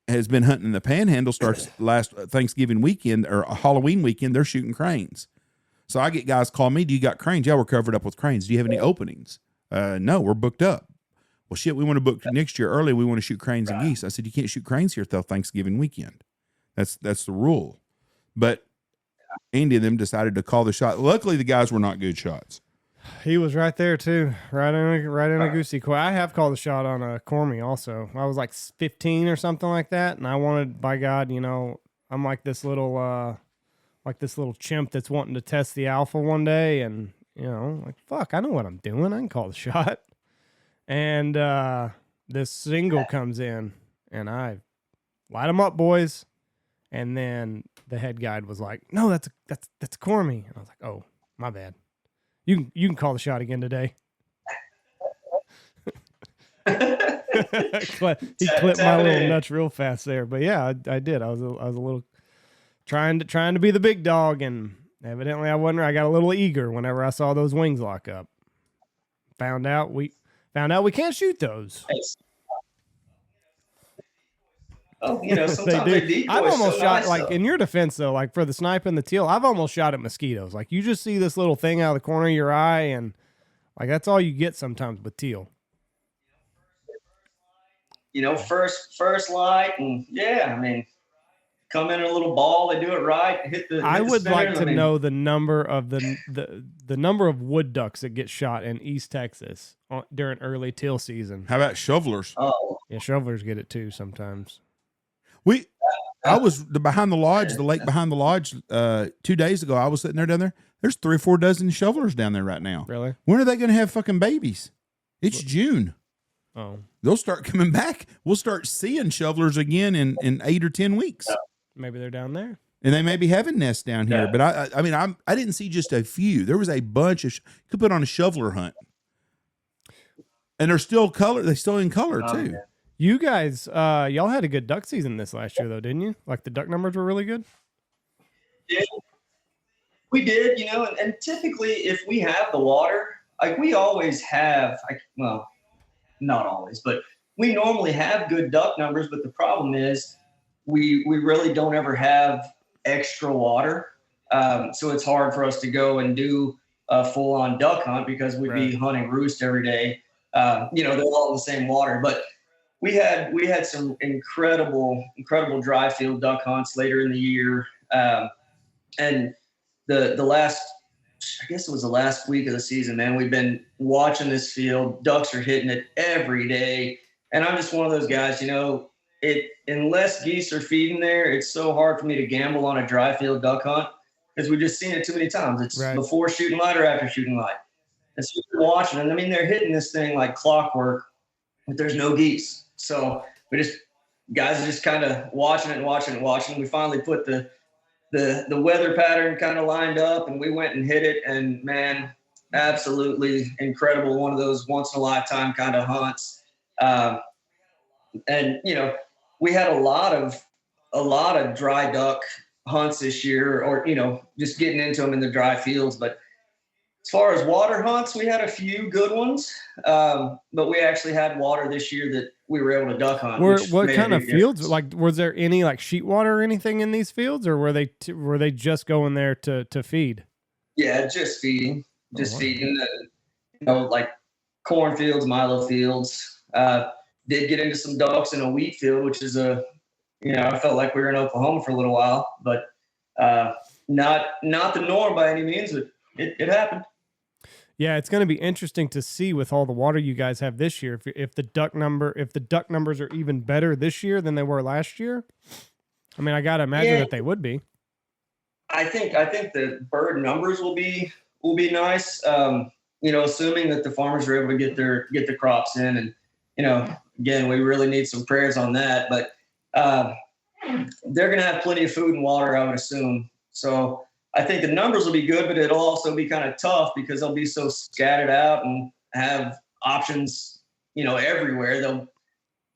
has been hunting the Panhandle. Starts last Thanksgiving weekend or Halloween weekend. They're shooting cranes. So I get guys call me. Do you got cranes? Yeah, we're covered up with cranes. Do you have any openings? No, we're booked up. Well, shit, we want to book next year early. We want to shoot cranes and geese. I said, you can't shoot cranes here till Thanksgiving weekend. That's the rule. But Andy and them decided to call the shot. Luckily, the guys were not good shots. He was right there too, right in a goosey quay. I have called the shot on a cormy also. I was like 15 or something like that, and I wanted, by God, you know, I'm like this little chimp that's wanting to test the alpha one day, and you know, like fuck, I know what I'm doing. I can call the shot. And this single comes in, and I light them up, boys. And then the head guide was like, "No, that's a cormy." And I was like, "Oh, my bad. You can call the shot again today." He clipped my little nuts real fast there, but yeah, I did. I was a little trying to be the big dog, and evidently I wasn't. I got a little eager whenever I saw those wings lock up. Found out we can't shoot those. Oh, you know, sometimes they decoy. I've almost shot, nice, like, in your defense, though, like for the snipe and the teal, I've almost shot at mosquitoes. Like, you just see this little thing out of the corner of your eye, and, like, that's all you get sometimes with teal. You know, first light, and, yeah, I mean, come in a little ball, they do it right, hit the I would spinner, like to know the number of the number of wood ducks that get shot in East Texas during early teal season. How about shovelers? Oh. Yeah, shovelers get it, too, sometimes. I was behind the lodge, the lake behind the lodge, 2 days ago. I was sitting there down there. There's 3 or 4 dozen shovelers down there right now. Really? When are they going to have fucking babies? It's June. Oh, They'll start coming back. We'll start seeing shovelers again in 8 or 10 weeks. maybe they're down there. And they may be having nests down here. But I mean, I didn't see just a few. There was a bunch of could put on a shoveler hunt. And they're still color. They're still in color too. Yeah. You guys, y'all had a good duck season this last year, though, didn't you? Like, the duck numbers were really good? Yeah, we did, you know, and typically if we have the water, like we always have, well, not always, but we normally have good duck numbers, but the problem is we really don't ever have extra water. So it's hard for us to go and do a full-on duck hunt because we'd be hunting roost every day. You know, they're all in the same water, but we had some incredible dry field duck hunts later in the year. And the last, I guess it was the last week of the season, man, we've been watching this field. Ducks are hitting it every day. And I'm just one of those guys, you know, unless geese are feeding there, it's so hard for me to gamble on a dry field duck hunt because we've just seen it too many times. It's before shooting light or after shooting light. And so we're watching, and I mean, they're hitting this thing like clockwork, but there's no geese. So guys are just kind of watching it. We finally put the weather pattern kind of lined up, and we went and hit it. And man, absolutely incredible. One of those once in a lifetime kind of hunts. And you know, we had a lot of dry duck hunts this year, or you know, just getting into them in the dry fields. But as far as water hunts, we had a few good ones, but we actually had water this year that we were able to duck hunt. What kind of fields? Like, was there any like sheet water or anything in these fields, or were they just going there to feed? Yeah, just feeding, feeding. You know, like cornfields, milo fields. Did get into some ducks in a wheat field, which is I felt like we were in Oklahoma for a little while, but Not the norm by any means, but it happened. Yeah, it's going to be interesting to see with all the water you guys have this year. If the duck numbers are even better this year than they were last year. I mean, I got to imagine that they would be. I think the bird numbers will be nice. Assuming that the farmers are able to get the crops in, and again, we really need some prayers on that. But they're going to have plenty of food and water, I would assume. So I think the numbers will be good, but it'll also be kind of tough because they'll be so scattered out and have options, everywhere.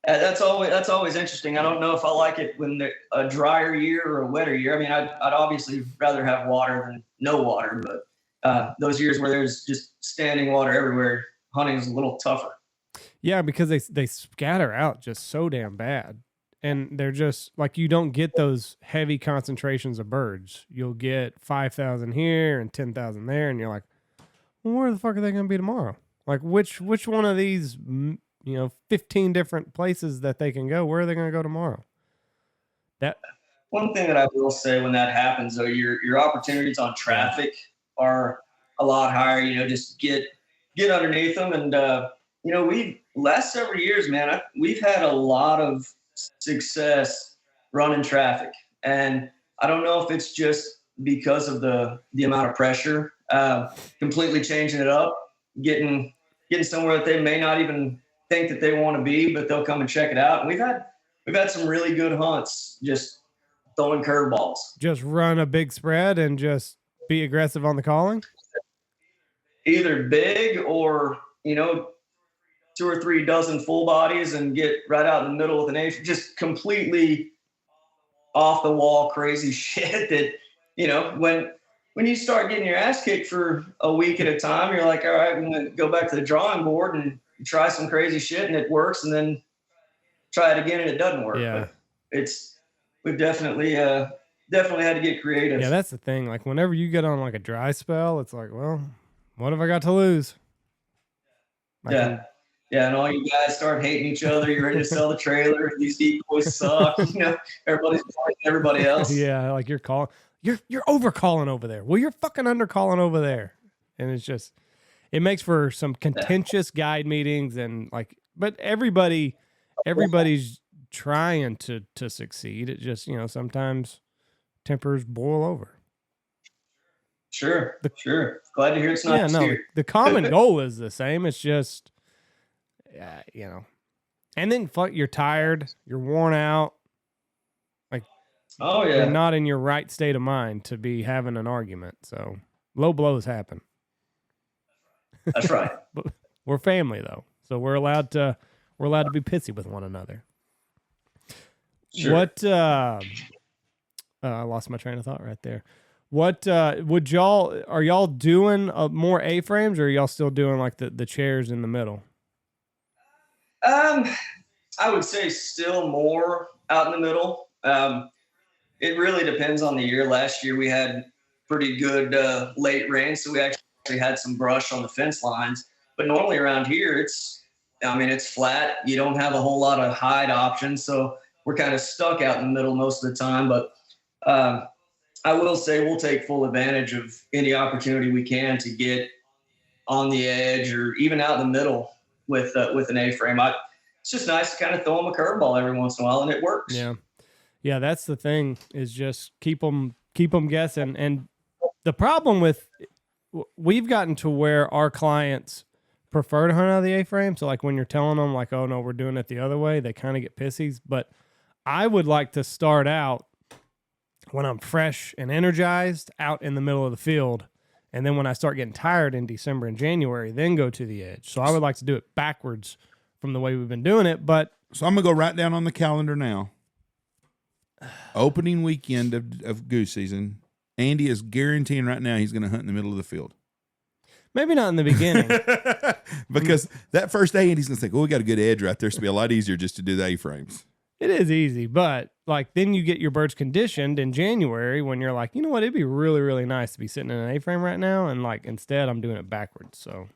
That's always interesting. I don't know if I like it when a drier year or a wetter year. I mean, I'd obviously rather have water than no water, but those years where there's just standing water everywhere, hunting is a little tougher. Yeah, because they scatter out just so damn bad. And they're just like, you don't get those heavy concentrations of birds. You'll get 5,000 here and 10,000 there. And you're like, well, where the fuck are they going to be tomorrow? Like which one of these, 15 different places that they can go, where are they going to go tomorrow? That one thing that I will say when that happens, though, your opportunities on traffic are a lot higher. Just get underneath them. And, we last several years, man, we've had a lot of success running traffic, and I don't know if it's just because of the amount of pressure, completely changing it up, getting somewhere that they may not even think that they want to be, but they'll come and check it out. And we've had some really good hunts, just throwing curveballs. Just run a big spread and just be aggressive on the calling. Either big or 2 or 3 dozen full bodies and get right out in the middle with an ace, just completely off the wall, crazy shit that, when you start getting your ass kicked for a week at a time, you're like, all right, I'm going to go back to the drawing board and try some crazy shit, and it works, and then try it again and it doesn't work. Yeah. But we've definitely had to get creative. Yeah, that's the thing. Like whenever you get on like a dry spell, it's like, well, what have I got to lose? Yeah, and all you guys start hating each other. You're ready to sell the trailer. These decoys suck. Everybody's pointing everybody else. Yeah, like you're over calling over there. Well, you're fucking under calling over there, and it's just it makes for some contentious guide meetings and but everybody's trying to succeed. It just sometimes tempers boil over. Sure. Glad to hear it's not. Yeah, no. The common goal is the same. It's just. And then you're tired, you're worn out. Like, oh yeah, you're not in your right state of mind to be having an argument. So low blows happen. That's right. But we're family though, so we're allowed to be pissy with one another. Sure. What? I lost my train of thought right there. What are y'all doing more A-frames, or are y'all still doing like the chairs in the middle? I would say still more out in the middle. It really depends on the year. Last year we had pretty good late rain, so we actually had some brush on the fence lines. But normally around here, it's flat. You don't have a whole lot of hide options, so we're kind of stuck out in the middle most of the time. But I will say we'll take full advantage of any opportunity we can to get on the edge or even out in the middle with an A-frame. It's just nice to kind of throw them a curveball every once in a while, and it works. Yeah, that's the thing, is just keep them guessing. And the problem we've gotten to where our clients prefer to hunt out of the A-frame. So like when you're telling them like, oh no, we're doing it the other way, they kind of get pissies. But I would like to start out when I'm fresh and energized out in the middle of the field. And then when I start getting tired in December and January, then go to the edge. So I would like to do it backwards from the way we've been doing it. But so I'm going to go right down on the calendar now. Opening weekend of goose season. Andy is guaranteeing right now he's going to hunt in the middle of the field. Maybe not in the beginning. Because that first day, Andy's going to think, oh, we got a good edge right there. So it'll be a lot easier just to do the A-frames. It is easy, but like then you get your birds conditioned in January when you're like, you know what, it'd be really, really nice to be sitting in an A-frame right now. And like instead I'm doing it backwards. So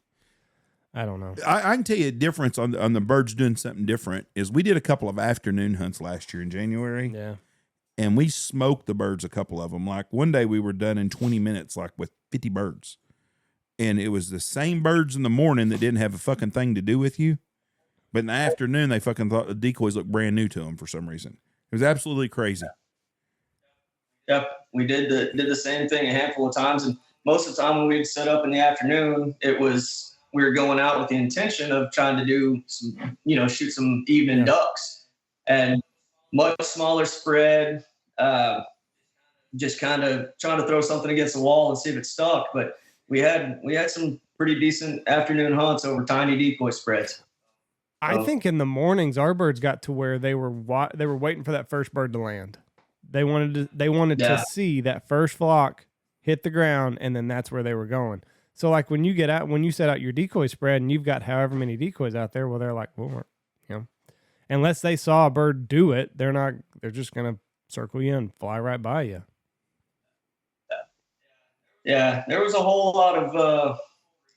I don't know. I can tell you a difference on the birds doing something different is we did a couple of afternoon hunts last year in January. Yeah. and we smoked the birds, a couple of them. Like one day we were done in 20 minutes, like with 50 birds. And it was the same birds in the morning that didn't have a fucking thing to do with you. But in the afternoon, they fucking thought the decoys looked brand new to them for some reason. It was absolutely crazy. Yep. We did the same thing a handful of times. And most of the time when we'd set up in the afternoon, we were going out with the intention of trying to do some, shoot some evening ducks, and much smaller spread, just kind of trying to throw something against the wall and see if it stuck. But we had some pretty decent afternoon hunts over tiny decoy spreads. I think in the mornings our birds got to where they were waiting for that first bird to land. They wanted to see that first flock hit the ground, and then that's where they were going. So like when you set out your decoy spread and you've got however many decoys out there, well, they're like, well, unless they saw a bird do it, they're just going to circle you and fly right by you. Yeah. There was a whole lot of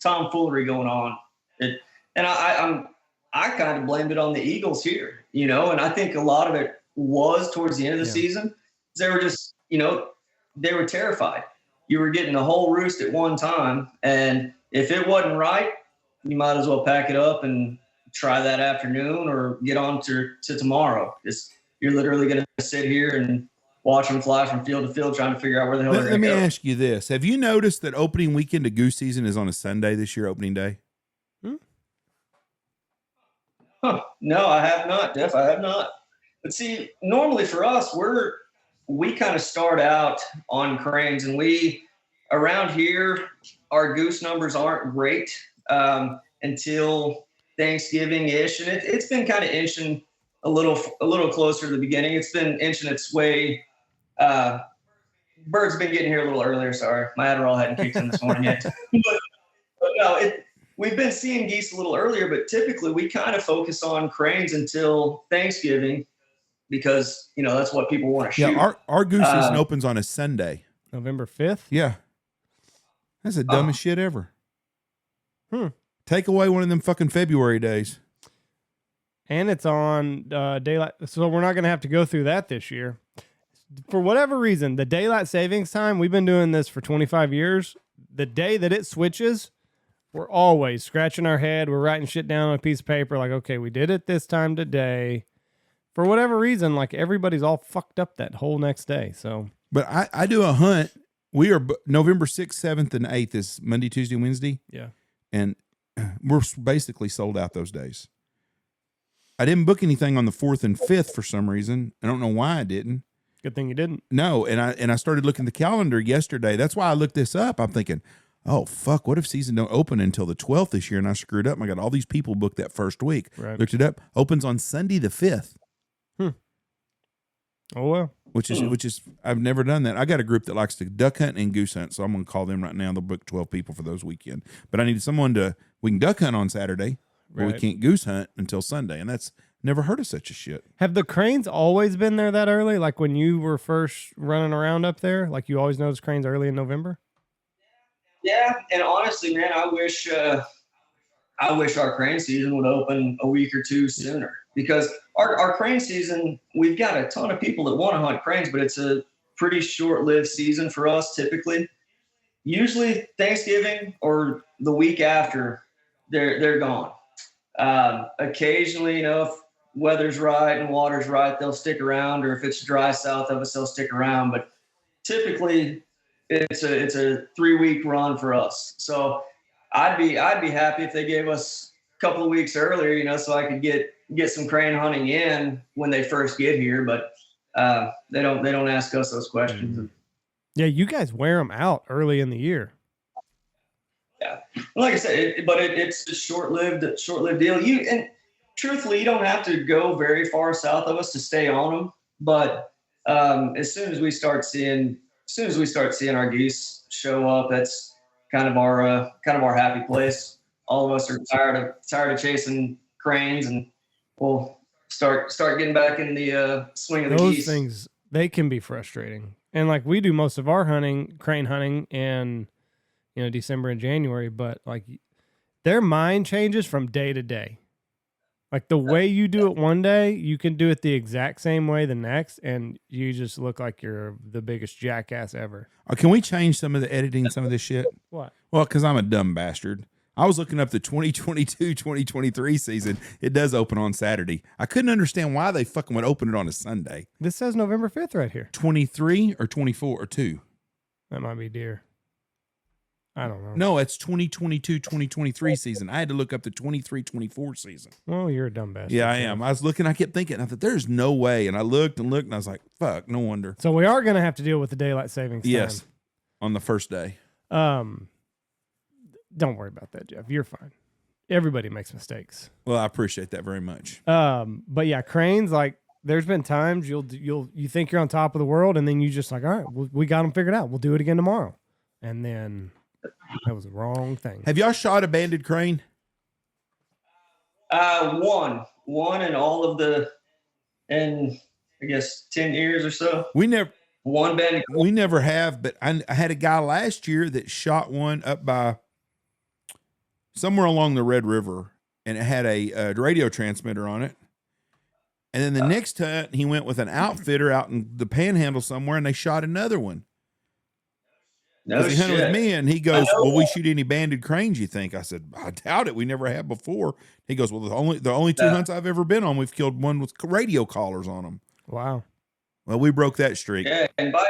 tomfoolery going on. And I kind of blamed it on the Eagles here, and I think a lot of it was towards the end of the season. They were just, they were terrified. You were getting a whole roost at one time, and if it wasn't right, you might as well pack it up and try that afternoon or get on to tomorrow. You're literally going to sit here and watch them fly from field to field trying to figure out where the hell they're going to go. Let me ask you this. Have you noticed that opening weekend of goose season is on a Sunday this year, opening day? No, I have not, Jeff. I have not. But see, normally for us, we kind of start out on cranes, and around here, our goose numbers aren't great until Thanksgiving-ish, and it's been kind of inching a little closer to the beginning. It's been inching its way. Birds have been getting here a little earlier. Sorry, my Adderall hadn't kicked in this morning yet. but no, we've been seeing geese a little earlier, but typically we kind of focus on cranes until Thanksgiving, because that's what people want to shoot. Yeah, our goose season opens on a Sunday, November 5th. Yeah, that's the dumbest shit ever. Take away one of them fucking February days, and it's on daylight, so we're not going to have to go through that this year. For whatever reason, the daylight savings time, we've been doing this for 25 years. The day that it switches, we're always scratching our head. We're writing shit down on a piece of paper like, okay, we did it this time today. For whatever reason, like everybody's all fucked up that whole next day. So, but I do a hunt. We are November 6th, 7th, and 8th is Monday, Tuesday, Wednesday. Yeah. And we're basically sold out those days. I didn't book anything on the 4th and 5th for some reason. I don't know why I didn't. Good thing you didn't. No, and I started looking at the calendar yesterday. That's why I looked this up. I'm thinking, oh, fuck, what if season don't open until the 12th this year? And I screwed up. I got all these people booked that first week. Right. Looked it up. Opens on Sunday the 5th. Oh, well. Which is I've never done that. I got a group that likes to duck hunt and goose hunt, so I'm going to call them right now. They'll book 12 people for those weekend. But I needed someone we can duck hunt on Saturday, but we can't goose hunt until Sunday, and that's never heard of such a shit. Have the cranes always been there that early? Like when you were first running around up there, like you always noticed cranes early in November? Yeah, and honestly, man, I wish our crane season would open a week or two sooner, because our crane season, we've got a ton of people that want to hunt cranes, but it's a pretty short-lived season for us typically. Usually Thanksgiving or the week after, they're gone. Occasionally, if weather's right and water's right, they'll stick around, or if it's dry south of us, they'll stick around. But typically it's a 3-week run for us. So I'd be happy if they gave us a couple of weeks earlier, so I could get some crane hunting in when they first get here. But they don't ask us those questions. Mm-hmm. Yeah, you guys wear them out early in the year. Yeah, like I said, it's a short-lived deal. And truthfully, you don't have to go very far south of us to stay on them. But as soon as we start seeing our geese show up, that's kind of our happy place. All of us are tired of chasing cranes, and we'll start getting back in the swing of the geese. Those things, they can be frustrating. And like we do most of our crane hunting in December and January, but like their mind changes from day to day. Like the way you do it one day, you can do it the exact same way the next, and you just look like you're the biggest jackass ever. Can we change some of the editing, some of this shit? What? Well, because I'm a dumb bastard. I was looking up the 2022-2023 season. It does open on Saturday. I couldn't understand why they fucking would open it on a Sunday. This says November 5th right here. 23 or 24 or 2? That might be deer. I don't know. No, it's 2022-2023 season. I had to look up the 23-24 season. Well, you're a dumb bastard. Yeah, I am. I was looking. I kept thinking. I thought, there's no way. And I looked and looked, and I was like, fuck, no wonder. So we are going to have to deal with the daylight savings time. Yes, on the first day. Don't worry about that, Jeff. You're fine. Everybody makes mistakes. Well, I appreciate that very much. But yeah, cranes, like there's been times you think you're on top of the world, and then you just like, all right, we got them figured out. We'll do it again tomorrow. And then that was the wrong thing. Have y'all shot a banded crane? One in all of in I guess 10 years or so. We never. One banded. We never have, but I had a guy last year that shot one up by somewhere along the Red River, and it had a radio transmitter on it. And then the next hunt, he went with an outfitter out in the Panhandle somewhere, and they shot another one. No he hunted shit. with me, and he goes, "Will we shoot any banded cranes? You think?" I said, "I doubt it. We never have before." He goes, "Well, the only two hunts I've ever been on, we've killed one with radio collars on them." Wow. Well, we broke that streak. Yeah, invite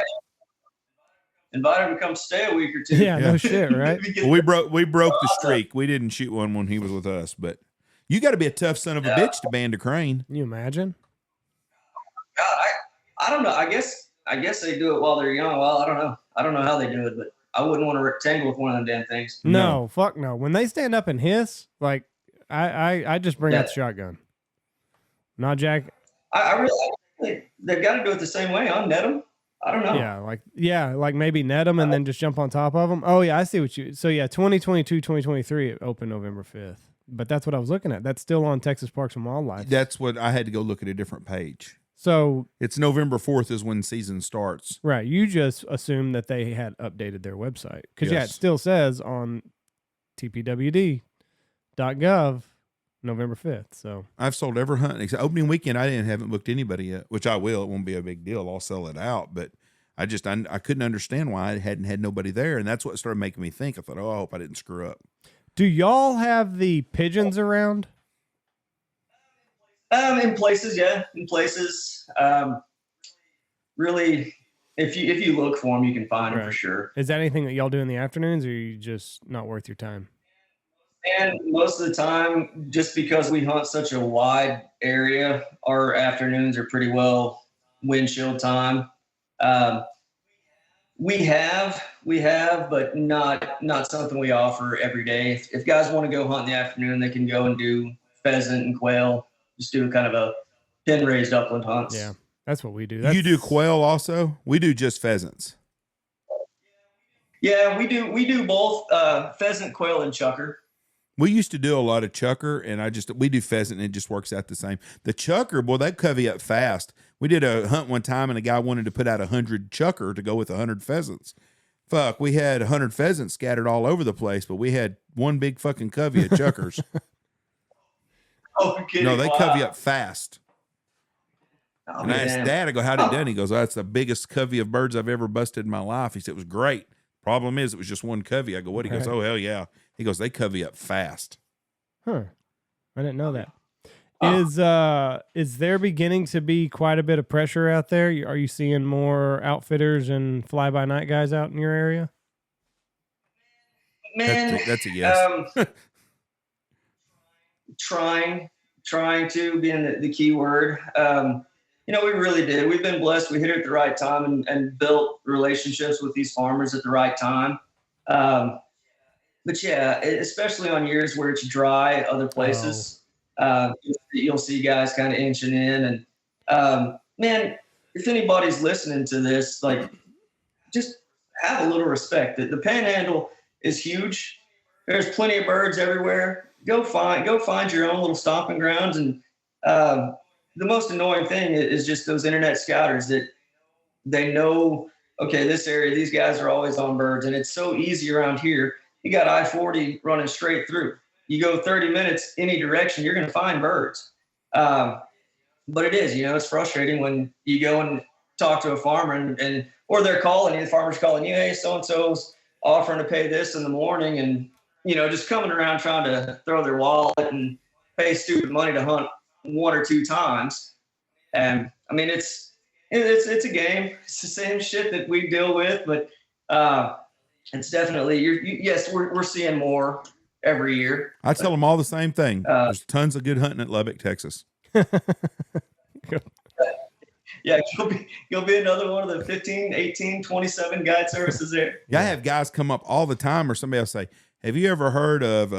him to come stay a week or two. Yeah, no shit, right? Well, we broke the streak. We didn't shoot one when he was with us, but you got to be a tough son of a bitch to band a crane. Can you imagine? God, I don't know. I guess they do it while they're young. Well, I don't know. I don't know how they do it, but I wouldn't want to rectangle with one of them damn things. No, fuck no. When they stand up and hiss, like I just bring out the shotgun. Not Jack. I really they've got to do it the same way. Net them. I don't know. Yeah, like maybe net them and then just jump on top of them. Oh yeah, I see what you. So yeah, 2022, 2023 it opened November 5th. But that's what I was looking at. That's still on Texas Parks and Wildlife. That's what I had to go look at a different page. So it's November 4th is when season starts. Right. You just assumed that they had updated their website. Because, it still says on tpwd.gov November 5th. So I've sold every hunt. Except opening weekend, I haven't booked anybody yet, which I will. It won't be a big deal. I'll sell it out. But I couldn't understand why I hadn't had nobody there. And that's what started making me think. I thought, I hope I didn't screw up. Do y'all have the pigeons around? In places, yeah. In places. Really, if you look for them, you can find them for sure. Is that anything that y'all do in the afternoons, or are you just not worth your time? And most of the time, just because we hunt such a wide area, our afternoons are pretty well windshield time. We have, but not something we offer every day. If guys want to go hunt in the afternoon, they can go and do pheasant and quail. Just do kind of a pin raised upland hunts. Yeah, that's what we do. You do quail also? We do just pheasants. Yeah, we do both pheasant, quail, and chucker. We used to do a lot of chucker, and we do pheasant, and it just works out the same. The chucker, boy, they covey up fast. We did a hunt one time, and a guy wanted to put out 100 chucker to go with 100 pheasants. Fuck, we had 100 pheasants scattered all over the place, but we had one big fucking covey of chuckers. Oh, you're kidding. No, they covey up fast. Oh, and I asked Dad, I go, how'd it done? He goes, oh, that's the biggest covey of birds I've ever busted in my life. He said, it was great. Problem is, it was just one covey. I go, what? He goes, oh, hell yeah. He goes, they covey up fast. Huh. I didn't know that. Is there beginning to be quite a bit of pressure out there? Are you seeing more outfitters and fly-by-night guys out in your area? Man, that's a yes. Trying to being the key word. We really did. We've been blessed. We hit it at the right time and built relationships with these farmers at the right time. But yeah, especially on years where it's dry, other places, you'll see guys kind of inching in. And man, if anybody's listening to this, like, just have a little respect. The Panhandle is huge. There's plenty of birds everywhere. Go find your own little stomping grounds. And the most annoying thing is just those internet scouters that they know, okay, this area, these guys are always on birds, and it's so easy around here. You got I-40 running straight through. you go 30 minutes any direction, you're going to find birds. But it is, it's frustrating when you go and talk to a farmer and or they're calling you, the farmer's calling you, hey, so-and-so's offering to pay this in the morning, and, just coming around trying to throw their wallet and pay stupid money to hunt 1 or 2 times. And I mean, it's a game. It's the same shit that we deal with, but it's definitely, yes, we're seeing more every year. I tell them all the same thing. There's tons of good hunting at Lubbock, Texas. Yeah, you'll be another one of the 15, 18, 27 guide services there. Yeah, I have guys come up all the time, or somebody else say, have you ever heard of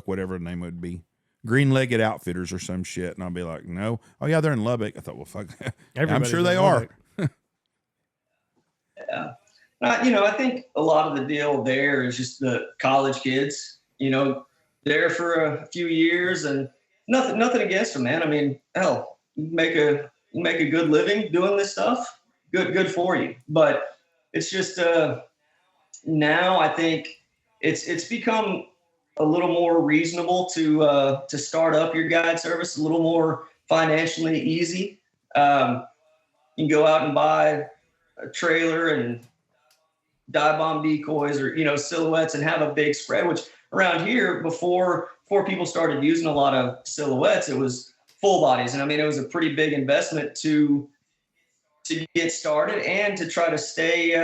whatever the name would be, Green-Legged Outfitters or some shit? And I'll be like, no. Oh yeah, they're in Lubbock. I thought, well, fuck. I'm sure they are. Yeah. I think a lot of the deal there is just the college kids, there for a few years, and nothing against them, man. I mean, hell, you make a good living doing this stuff. Good for you. But it's just now I think it's become a little more reasonable to start up your guide service, a little more financially easy. You can go out and buy a trailer and dive bomb decoys or, silhouettes and have a big spread, which around here before people started using a lot of silhouettes, it was full bodies. And I mean, it was a pretty big investment to get started and to try to stay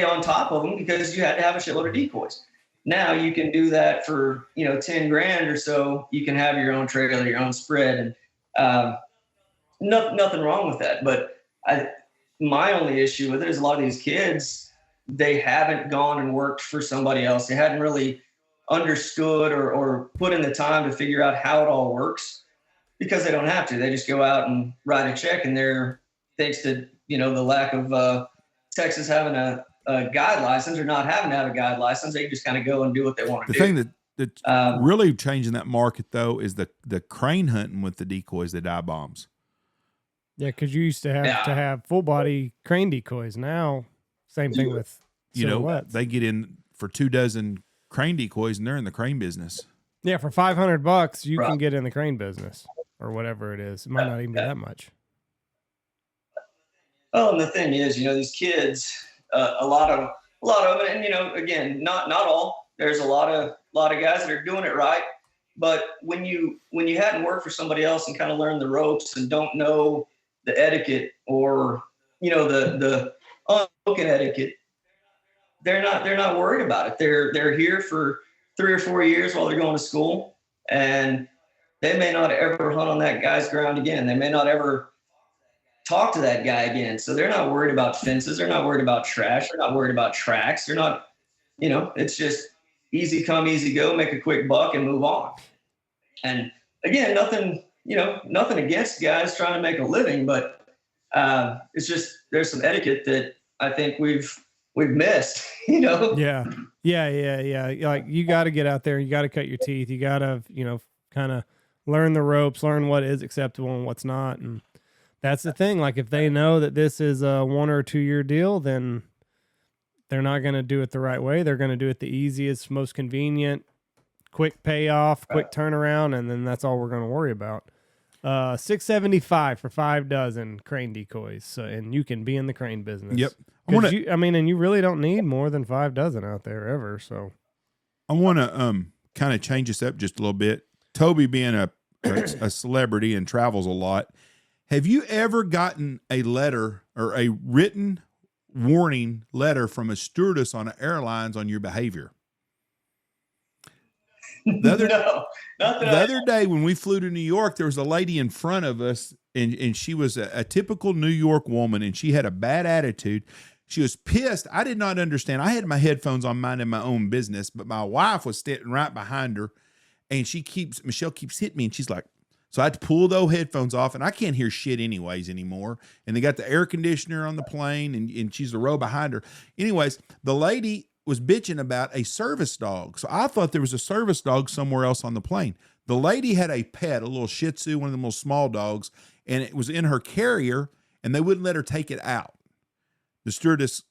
on top of them, because you had to have a shitload of decoys. Now you can do that for, 10 grand or so. You can have your own trailer, your own spread, and nothing wrong with that. But my only issue with it is a lot of these kids, they haven't gone and worked for somebody else. They hadn't really understood or put in the time to figure out how it all works, because they don't have to. They just go out and write a check, and they're, thanks to, the lack of Texas having a guide license or not having to have a guide license, they just kind of go and do what they want to do. The thing that's really changing that market, though, is the crane hunting with the decoys, the dive bombs. Yeah, because you used to have full body crane decoys. Now, same thing with silhouettes. They get in for 24 crane decoys, and they're in the crane business. Yeah, for $500, you can get in the crane business or whatever it is. It might not even be that much. Well, and the thing is, these kids, a lot of it, and again, not all. There's a lot of guys that are doing it right, but when you hadn't worked for somebody else and kind of learned the ropes and don't know the etiquette or the unspoken etiquette, they're not worried about it. They're here for 3 or 4 years while they're going to school, and they may not ever hunt on that guy's ground again. They may not ever talk to that guy again. So they're not worried about fences. They're not worried about trash. They're not worried about tracks. They're not, it's just easy come, easy go, make a quick buck and move on. And again, nothing against guys trying to make a living, but it's just, there's some etiquette that I think we've missed, Yeah. Like, you got to get out there, you got to cut your teeth. You got to, kind of learn the ropes, learn what is acceptable and what's not. And that's the thing. Like, if they know that this is a 1 or 2 year deal, then they're not going to do it the right way. They're going to do it the easiest, most convenient, quick payoff, quick turnaround. And then that's all we're going to worry about. $675 for 5 dozen crane decoys. So, and you can be in the crane business. Yep. And you really don't need more than 5 dozen out there ever. So I want to kind of change this up just a little bit. Toby, being a celebrity and travels a lot, have you ever gotten a letter or a written warning letter from a stewardess on airlines on your behavior? The other day when we flew to New York, there was a lady in front of us, and she was a typical New York woman, and she had a bad attitude. She was pissed. I did not understand. I had my headphones on, minding my own business, but my wife was sitting right behind her, and Michelle keeps hitting me, and she's like, so I had to pull those headphones off, and I can't hear shit anyways anymore. And they got the air conditioner on the plane, and she's the row behind her. Anyways, the lady was bitching about a service dog. So I thought there was a service dog somewhere else on the plane. The lady had a pet, a little Shih Tzu, one of the little small dogs, and it was in her carrier, and they wouldn't let her take it out. The stewardess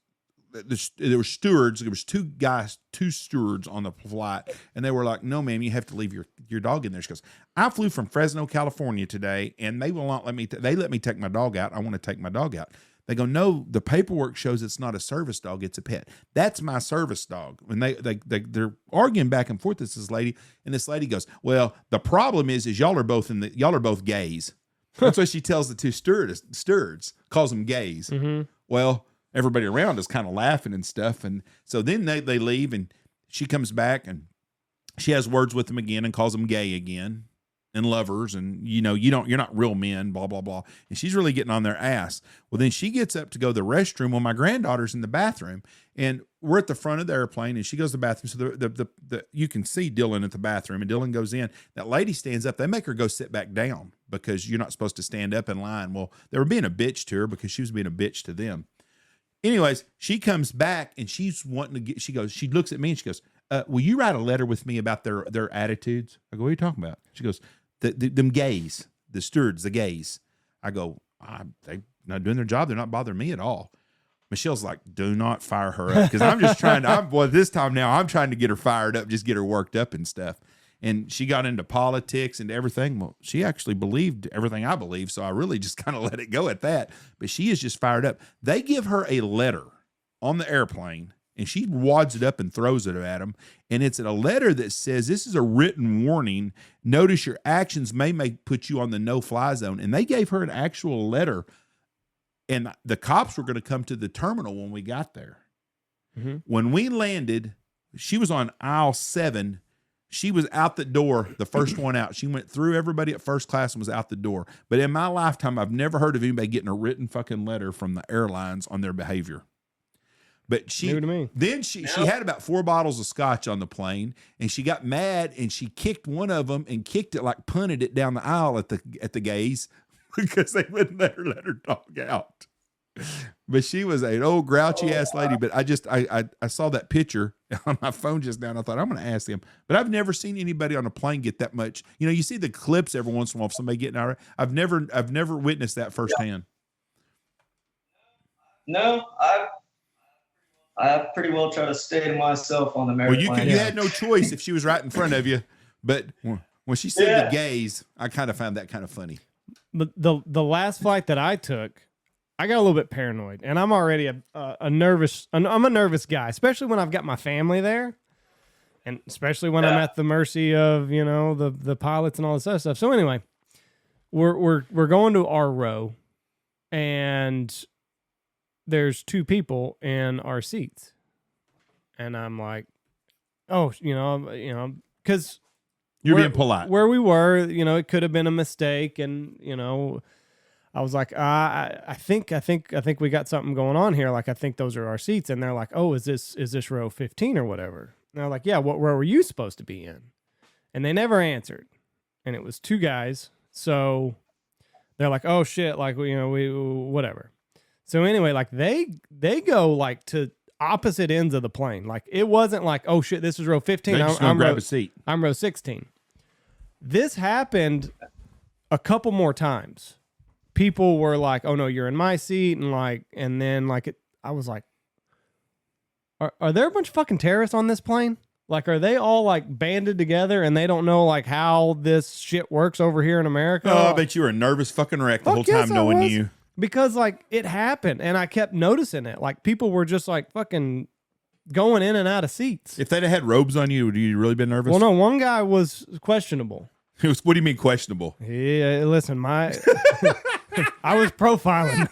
there were stewards. There was two stewards on the flight, and they were like, "No, ma'am, you have to leave your dog in there." She goes, "I flew from Fresno, California today, and they will not let me. They let me take my dog out. I want to take my dog out." They go, "No, the paperwork shows it's not a service dog; it's a pet. That's my service dog." And they're arguing back and forth with this lady, and this lady goes, "Well, the problem is y'all are both gays." That's what she tells the two stewards, calls them gays. Mm-hmm. Well, everybody around is kind of laughing and stuff. And so then they leave, and she comes back and she has words with them again and calls them gay again and lovers. And, you're not real men, blah, blah, blah. And she's really getting on their ass. Well, then she gets up to go to the restroom. Well, my granddaughter's in the bathroom, and we're at the front of the airplane, and she goes to the bathroom. So you can see Dylan at the bathroom, and Dylan goes in. That lady stands up. They make her go sit back down because you're not supposed to stand up in line. Well, they were being a bitch to her because she was being a bitch to them. Anyways, she comes back and she's wanting to she looks at me and she goes, "Will you write a letter with me about their attitudes?" I go, "What are you talking about?" She goes, them gays, the stewards, the gays. I go, "They're not doing their job. They're not bothering me at all." Michelle's like, "Do not fire her up." Because I'm just trying to, this time now, I'm trying to get her fired up, just get her worked up and stuff. And she got into politics and everything. Well, she actually believed everything I believe, so I really just kind of let it go at that. But she is just fired up. They give her a letter on the airplane, and she wads it up and throws it at them. And it's a letter that says, "This is a written warning. Notice your actions may put you on the no-fly zone." And they gave her an actual letter. And the cops were going to come to the terminal when we got there. Mm-hmm. When we landed, she was on aisle 7. She was out the door, the first one out. She went through everybody at first class and was out the door. But in my lifetime, I've never heard of anybody getting a written fucking letter from the airlines on their behavior. But she had about 4 bottles of scotch on the plane, and she got mad and she kicked one of them and kicked it, like punted it down the aisle at the gays because they wouldn't let her dog out. But she was an old grouchy ass lady. But I saw that picture on my phone just now, and I thought, I'm going to ask them. But I've never seen anybody on a plane get that much. You see the clips every once in a while of somebody getting out. I've never witnessed that firsthand. No, I pretty well try to stay to myself on the American. Well, you had no choice if she was right in front of you. But when she said the gays, I kind of found that kind of funny. But the last flight that I took, I got a little bit paranoid, and I'm already I'm a nervous guy, especially when I've got my family there, and especially when I'm at the mercy of the pilots and all this other stuff. So anyway, we're going to our row, and there's 2 people in our seats, and I'm like, because you're being polite. Where we were, it could have been a mistake, and I was like, I think we got something going on here. Like, I think those are our seats. And they're like, "Oh, is this row 15 or whatever?" And they're like, "Yeah, what row were you supposed to be in?" And they never answered. And it was 2 guys. So they're like, "Oh shit, like, we whatever." So anyway, like they go like to opposite ends of the plane. Like, it wasn't like, "Oh shit, this is row 15. I'm grab a seat. I'm row 16. This happened a couple more times. People were like, "Oh no, you're in my seat," and then I was like, are there a bunch of fucking terrorists on this plane? Like, are they all like banded together and they don't know like how this shit works over here in America? Oh, I bet you were a nervous fucking wreck the whole time knowing you. Because like it happened, and I kept noticing it. Like, people were just like fucking going in and out of seats. If they'd have had robes on you, would you really been nervous? Well, no, one guy was questionable. What do you mean questionable? Yeah, listen, I was profiling.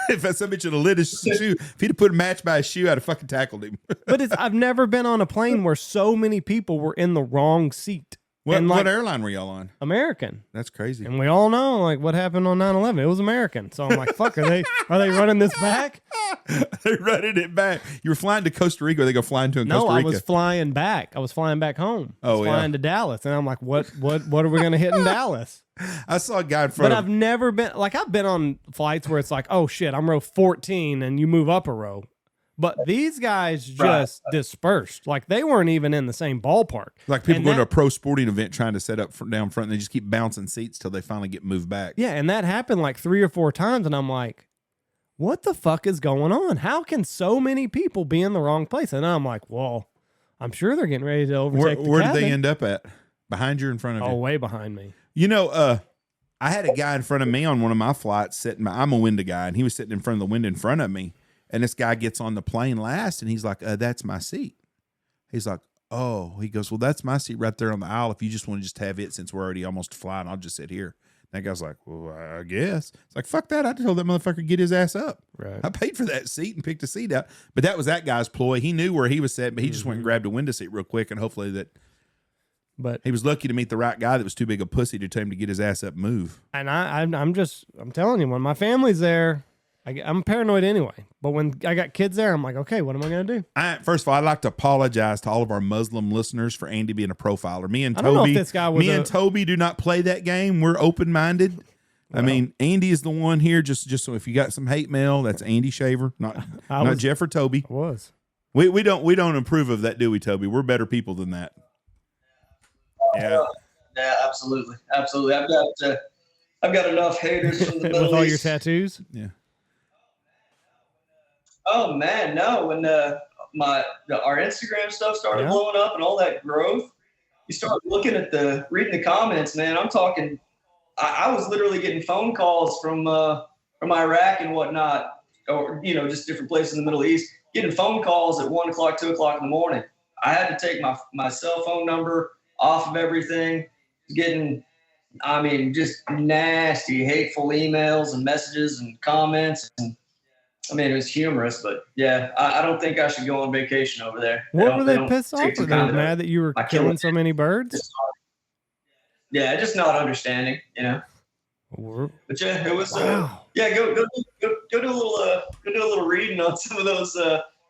If somebody should have lit his shoe, if he'd have put a match by his shoe, I'd have fucking tackled him. But I've never been on a plane where so many people were in the wrong seat. What airline were y'all on? American. That's crazy. And we all know like what happened on 9/11. It was American. So I'm like, fuck, are they running this back? They're running it back. You were flying to Costa Rica, or they go flying to Costa Rica? No, I was flying back. I was flying back home. I was flying to Dallas. And I'm like, what are we gonna hit in Dallas? I saw a guy in front But I've never been like, I've been on flights where it's like, oh shit, I'm row 14 and you move up a row. But these guys just dispersed. Like, they weren't even in the same ballpark. Like people going to a pro sporting event trying to set up down front, and they just keep bouncing seats till they finally get moved back. Yeah, and that happened like 3 or 4 times, and I'm like, what the fuck is going on? How can so many people be in the wrong place? And I'm like, well, I'm sure they're getting ready to overtake the Where cabin. did they end up at? Behind you or in front of you? Oh, way behind me. You know, I had a guy in front of me on one of my flights sitting. I'm a window guy, and he was sitting in front of the window in front of me. And this guy gets on the plane last, and he's like, "That's my seat." He's like, "Oh," he goes, "Well, that's my seat right there on the aisle. If you just want to just have it, since we're already almost flying, I'll just sit here." That guy's like, "Well, I guess." It's like, fuck that. I told that motherfucker to get his ass up. Right. I paid for that seat and picked a seat out. But that was that guy's ploy. He knew where he was sitting, but he just went and grabbed a window seat real quick, and hopefully that. But he was lucky to meet the right guy that was too big a pussy to tell him to get his ass up and move. And I'm telling you, when my family's there, I'm paranoid anyway. But when I got kids there, I'm like, okay, what am I going to do? First of all, I'd like to apologize to all of our Muslim listeners for Andy being a profiler. Me and I don't know Toby, if this guy was and Toby do not play that game. We're open-minded. Well, I mean, Andy is the one here. Just so if you got some hate mail, that's Andy Shaver, not Jeff or Toby. I was. We don't approve of that, do we, Toby? We're better people than that. Yeah. Yeah, absolutely. Absolutely. I've got enough haters from the Middle With all your East. tattoos? Yeah. Oh man, no. When our Instagram stuff started blowing up and all that growth, you start looking at reading the comments, man. I'm talking, I was literally getting phone calls from Iraq and whatnot, or, just different places in the Middle East, getting phone calls at 1 o'clock, 2 o'clock in the morning. I had to take my cell phone number off of everything, getting, just nasty, hateful emails and messages and comments. And it was humorous, but yeah, I don't think I should go on vacation over there. What were they pissed off? Were they mad that you were killing so many birds? Yeah, just not understanding, But yeah, it was. Wow. Go do a little reading on some of those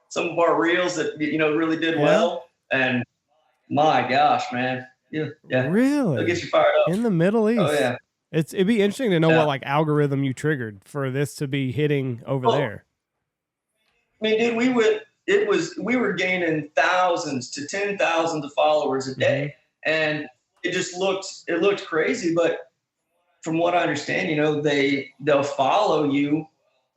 some of our reels that really did well. And my gosh, man, yeah, really, it'll get you fired up in the Middle East. Oh yeah, it'd be interesting to know what algorithm you triggered for this to be hitting over there. Dude, we were gaining thousands to 10,000 of followers a day, and it just looked crazy. But from what I understand, they'll follow you.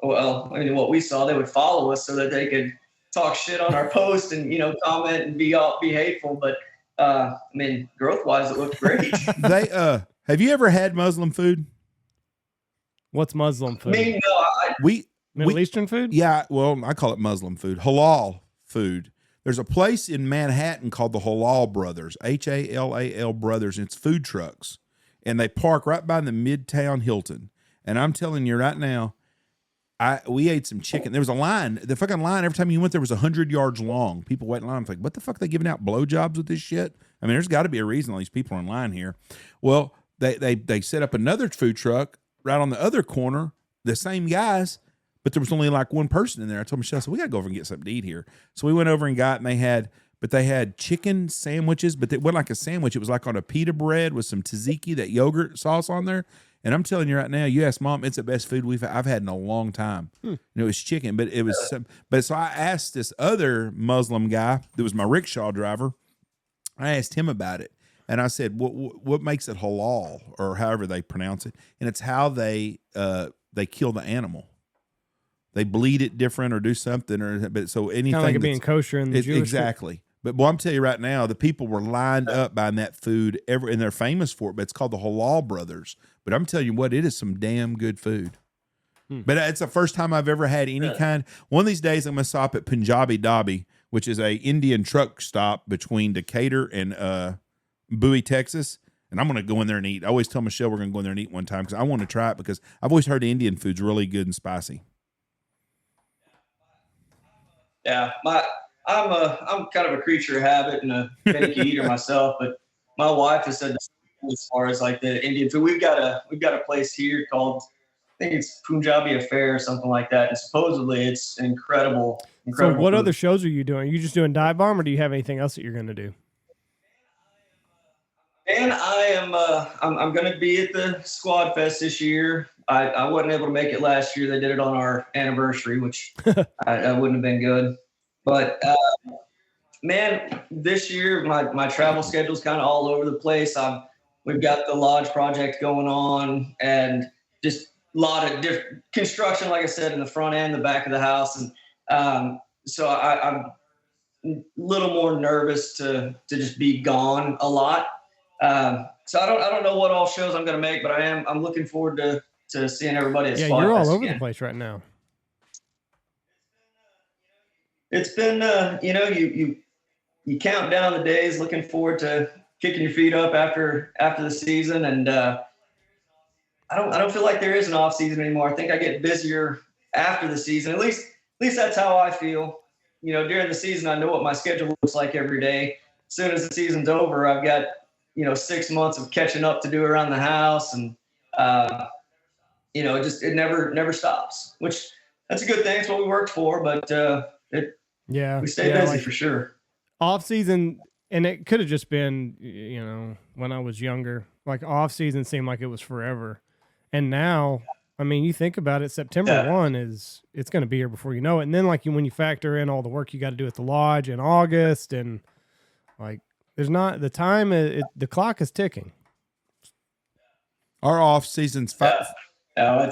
Well, what we saw, they would follow us so that they could talk shit on our post and comment and be hateful. But growth wise, it looked great. They have you ever had Muslim food? What's Muslim food? Middle Eastern food? Yeah, well, I call it Muslim food. Halal food. There's a place in Manhattan called the Halal Brothers, Hallal Brothers, and it's food trucks. And they park right by the Midtown Hilton. And I'm telling you right now, we ate some chicken. There was a line. The fucking line, every time you went there was 100 yards long. People waiting in line. I'm like, what the fuck are they giving out blowjobs with this shit? There's got to be a reason all these people are in line here. Well, they set up another food truck right on the other corner, the same guys, but there was only like one person in there. I told Michelle, we got to go over and get something to eat here. So we went over and got, and they had chicken sandwiches, but it wasn't like a sandwich. It was like on a pita bread with some tzatziki, that yogurt sauce on there. And I'm telling you right now, you ask Mom, it's the best food I've had in a long time. It was chicken, but it was so I asked this other Muslim guy that was my rickshaw driver. I asked him about it, and I said, "What makes it halal, or however they pronounce it?" And it's how they kill the animal. They bleed it different or do something, but so anything kind of like it being kosher in the Jewish exactly. But boy, I'm telling you right now, the people were lined up buying that food and they're famous for it. But it's called the Halal Brothers. But I'm telling you what, it is some damn good food. But it's the first time I've ever had any kind. One of these days, I'm gonna stop at Punjabi Dhabi, which is a Indian truck stop between Decatur and Bowie, Texas. And I'm gonna go in there and eat. I always tell Michelle we're gonna go in there and eat one time because I want to try it because I've always heard Indian food's really good and spicy. Yeah, I'm kind of a creature of habit and a finicky eater myself, but my wife has said as far as like the Indian food, we've got a place here called, I think it's Punjabi Affair or something like that, and supposedly it's incredible. So what food. other shows are you doing? Are you just doing Dive Bomb, or do you have anything else that you're going to do? And I'm going to be at the Squad Fest this year. I wasn't able to make it last year. They did it on our anniversary, which I wouldn't have been good. But man, this year my travel schedule's kind of all over the place. We've got the lodge project going on, and just lot of different construction, like I said, in the front end, the back of the house. And so I'm a little more nervous to just be gone a lot. So I don't know what all shows I'm going to make, but I'm looking forward to seeing everybody at Yeah, you're all over again. the place right now. It's been, you count down the days, looking forward to kicking your feet up after the season. And I don't feel like there is an off season anymore. I think I get busier after the season. At least that's how I feel. During the season, I know what my schedule looks like every day. As soon as the season's over, I've got 6 months of catching up to do around the house, and it never stops. Which that's a good thing. It's what we worked for, but we stay busy for sure. Off season, and it could have just been when I was younger. Like off season seemed like it was forever, and now, I mean, you think about it. September 1 it's going to be here before you know it, and then when you factor in all the work you got to do at the lodge in August, and like there's not the time. The clock is ticking. Our off season's 5. No,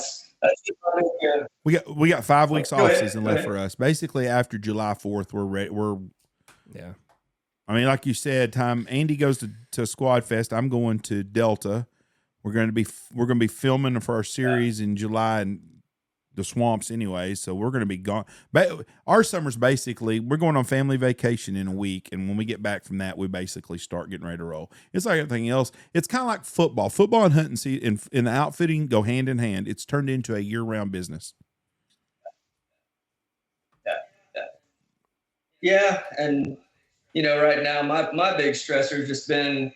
We got 5 weeks off season left for us. Basically, after July 4th, we're ready. Yeah. I mean, like you said, Andy goes to Squad Fest. I'm going to Delta. We're going to be filming for our series in July in the swamps anyway. So we're going to be gone. But our summer's basically, we're going on family vacation in a week. And when we get back from that, we basically start getting ready to roll. It's like everything else. It's kind of like football. Football and hunting and the outfitting go hand in hand. It's turned into a year-round business. Yeah. And, right now, my big stressor has just been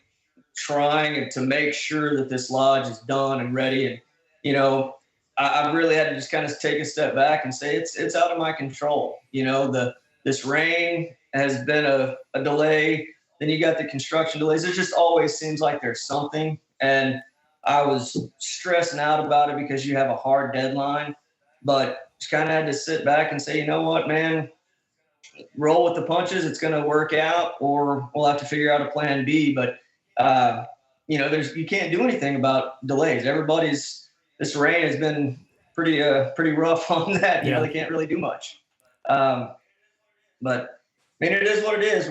trying to make sure that this lodge is done and ready. And, I've really had to just kind of take a step back and say it's out of my control. This rain has been a delay. Then you got the construction delays. It just always seems like there's something. And I was stressing out about it because you have a hard deadline. But just kind of had to sit back and say, you know what, man, roll with the punches. It's going to work out, or we'll have to figure out a plan B. But, you can't do anything about delays. This rain has been pretty rough on that. They can't really do much. But I mean, it is what it is.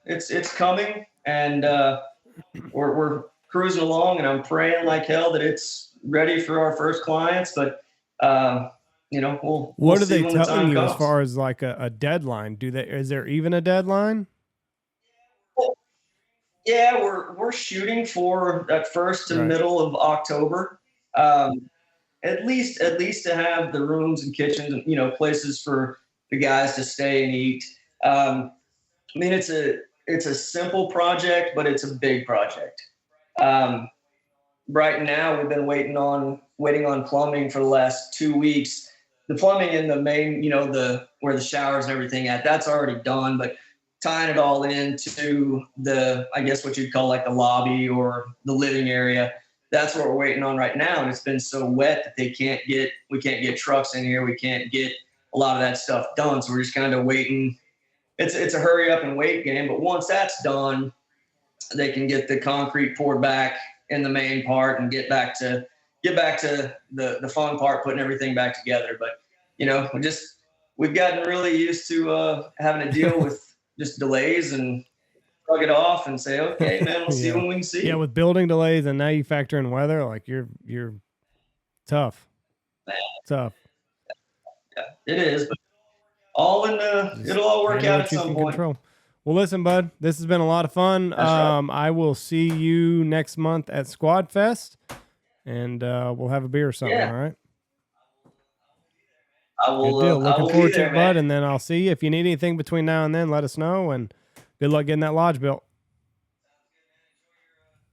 It's coming, and we're cruising along, and I'm praying like hell that it's ready for our first clients. But what are they telling you as far as like a deadline? Is there even a deadline? Yeah, we're shooting for that first to middle of October. At least to have the rooms and kitchens and places for the guys to stay and eat. I mean, it's a simple project, but it's a big project. Right now, we've been waiting on plumbing for the last 2 weeks. The plumbing in the main, where the showers and everything at, that's already done. But tying it all into I guess what you'd call like the lobby or the living area, that's what we're waiting on right now. And it's been so wet that we can't get trucks in here. We can't get a lot of that stuff done. So we're just kind of waiting. It's a hurry up and wait game. But once that's done, they can get the concrete poured back in the main part and get back to the fun part, putting everything back together. But, we've gotten really used to having to deal with just delays and plug it off and say, okay, man, we'll see when we can see. Yeah, with building delays, and now you factor in weather, like you're tough. Man. Tough. Yeah, it is, but it'll all work out at some point. Control. Well, listen, bud, this has been a lot of fun. Right. I will see you next month at Squad Fest, and we'll have a beer or something. All right. I will. Good deal. Looking forward to it, man. bud. And then I'll see you. If you need anything between now and then, let us know. And good luck getting that lodge built.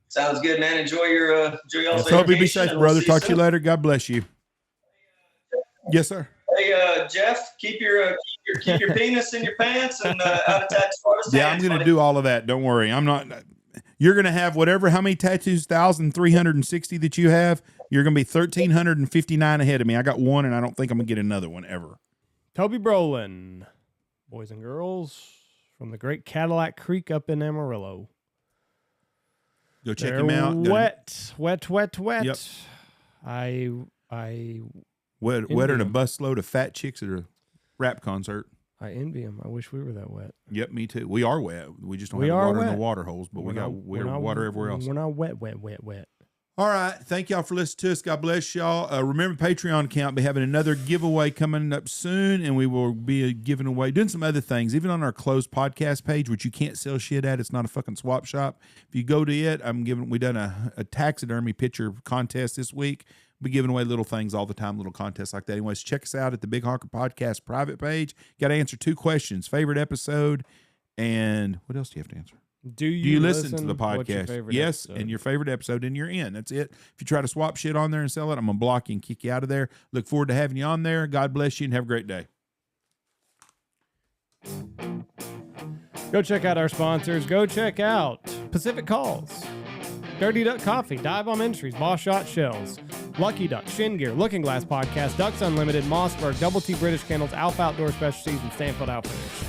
Sounds good, man. Enjoy y'all's Toby, be safe, brother. Talk to you later. God bless you. Yes, sir. Hey, Jeff, keep your penis in your pants and out of tattoo. Yeah, I'm going to do all of that. Don't worry. I'm not. You're going to have how many tattoos, 1,360 that you have. You're going to be 1,359 ahead of me. I got one, and I don't think I'm going to get another one ever. Toby Brohlin, boys and girls, from the great Cadillac Creek up in Amarillo. Go check him out. Wet. Yep. I Wetter than a busload of fat chicks at a rap concert. I envy them. I wish we were that wet. Yep, me too. We are wet. We just don't have water in the water holes, but we got water everywhere else. We're not wet. All right. Thank y'all for listening to us. God bless y'all. Remember, Patreon account, be having another giveaway coming up soon, and we will be giving away, doing some other things, even on our closed podcast page, which you can't sell shit at. It's not a fucking swap shop. If you go to it, we done a taxidermy picture contest this week. We'll be giving away little things all the time, little contests like that. Anyways, check us out at the Big Honker Podcast private page. Got to answer 2 questions. Favorite episode, and what else do you have to answer? Do you listen to the podcast? Yes, episode? And your favorite episode, and you're in. That's it. If you try to swap shit on there and sell it, I'm going to block you and kick you out of there. Look forward to having you on there. God bless you, and have a great day. Go check out our sponsors. Go check out Pacific Calls, Dirty Duck Coffee, Dive Bomb Entries, Boss Shot Shells, Lucky Duck, Shin Gear, Looking Glass Podcast, Ducks Unlimited, Mossberg, Double T British Kennels, Alpha Outdoor Specialties, and Stanfield Outfitters.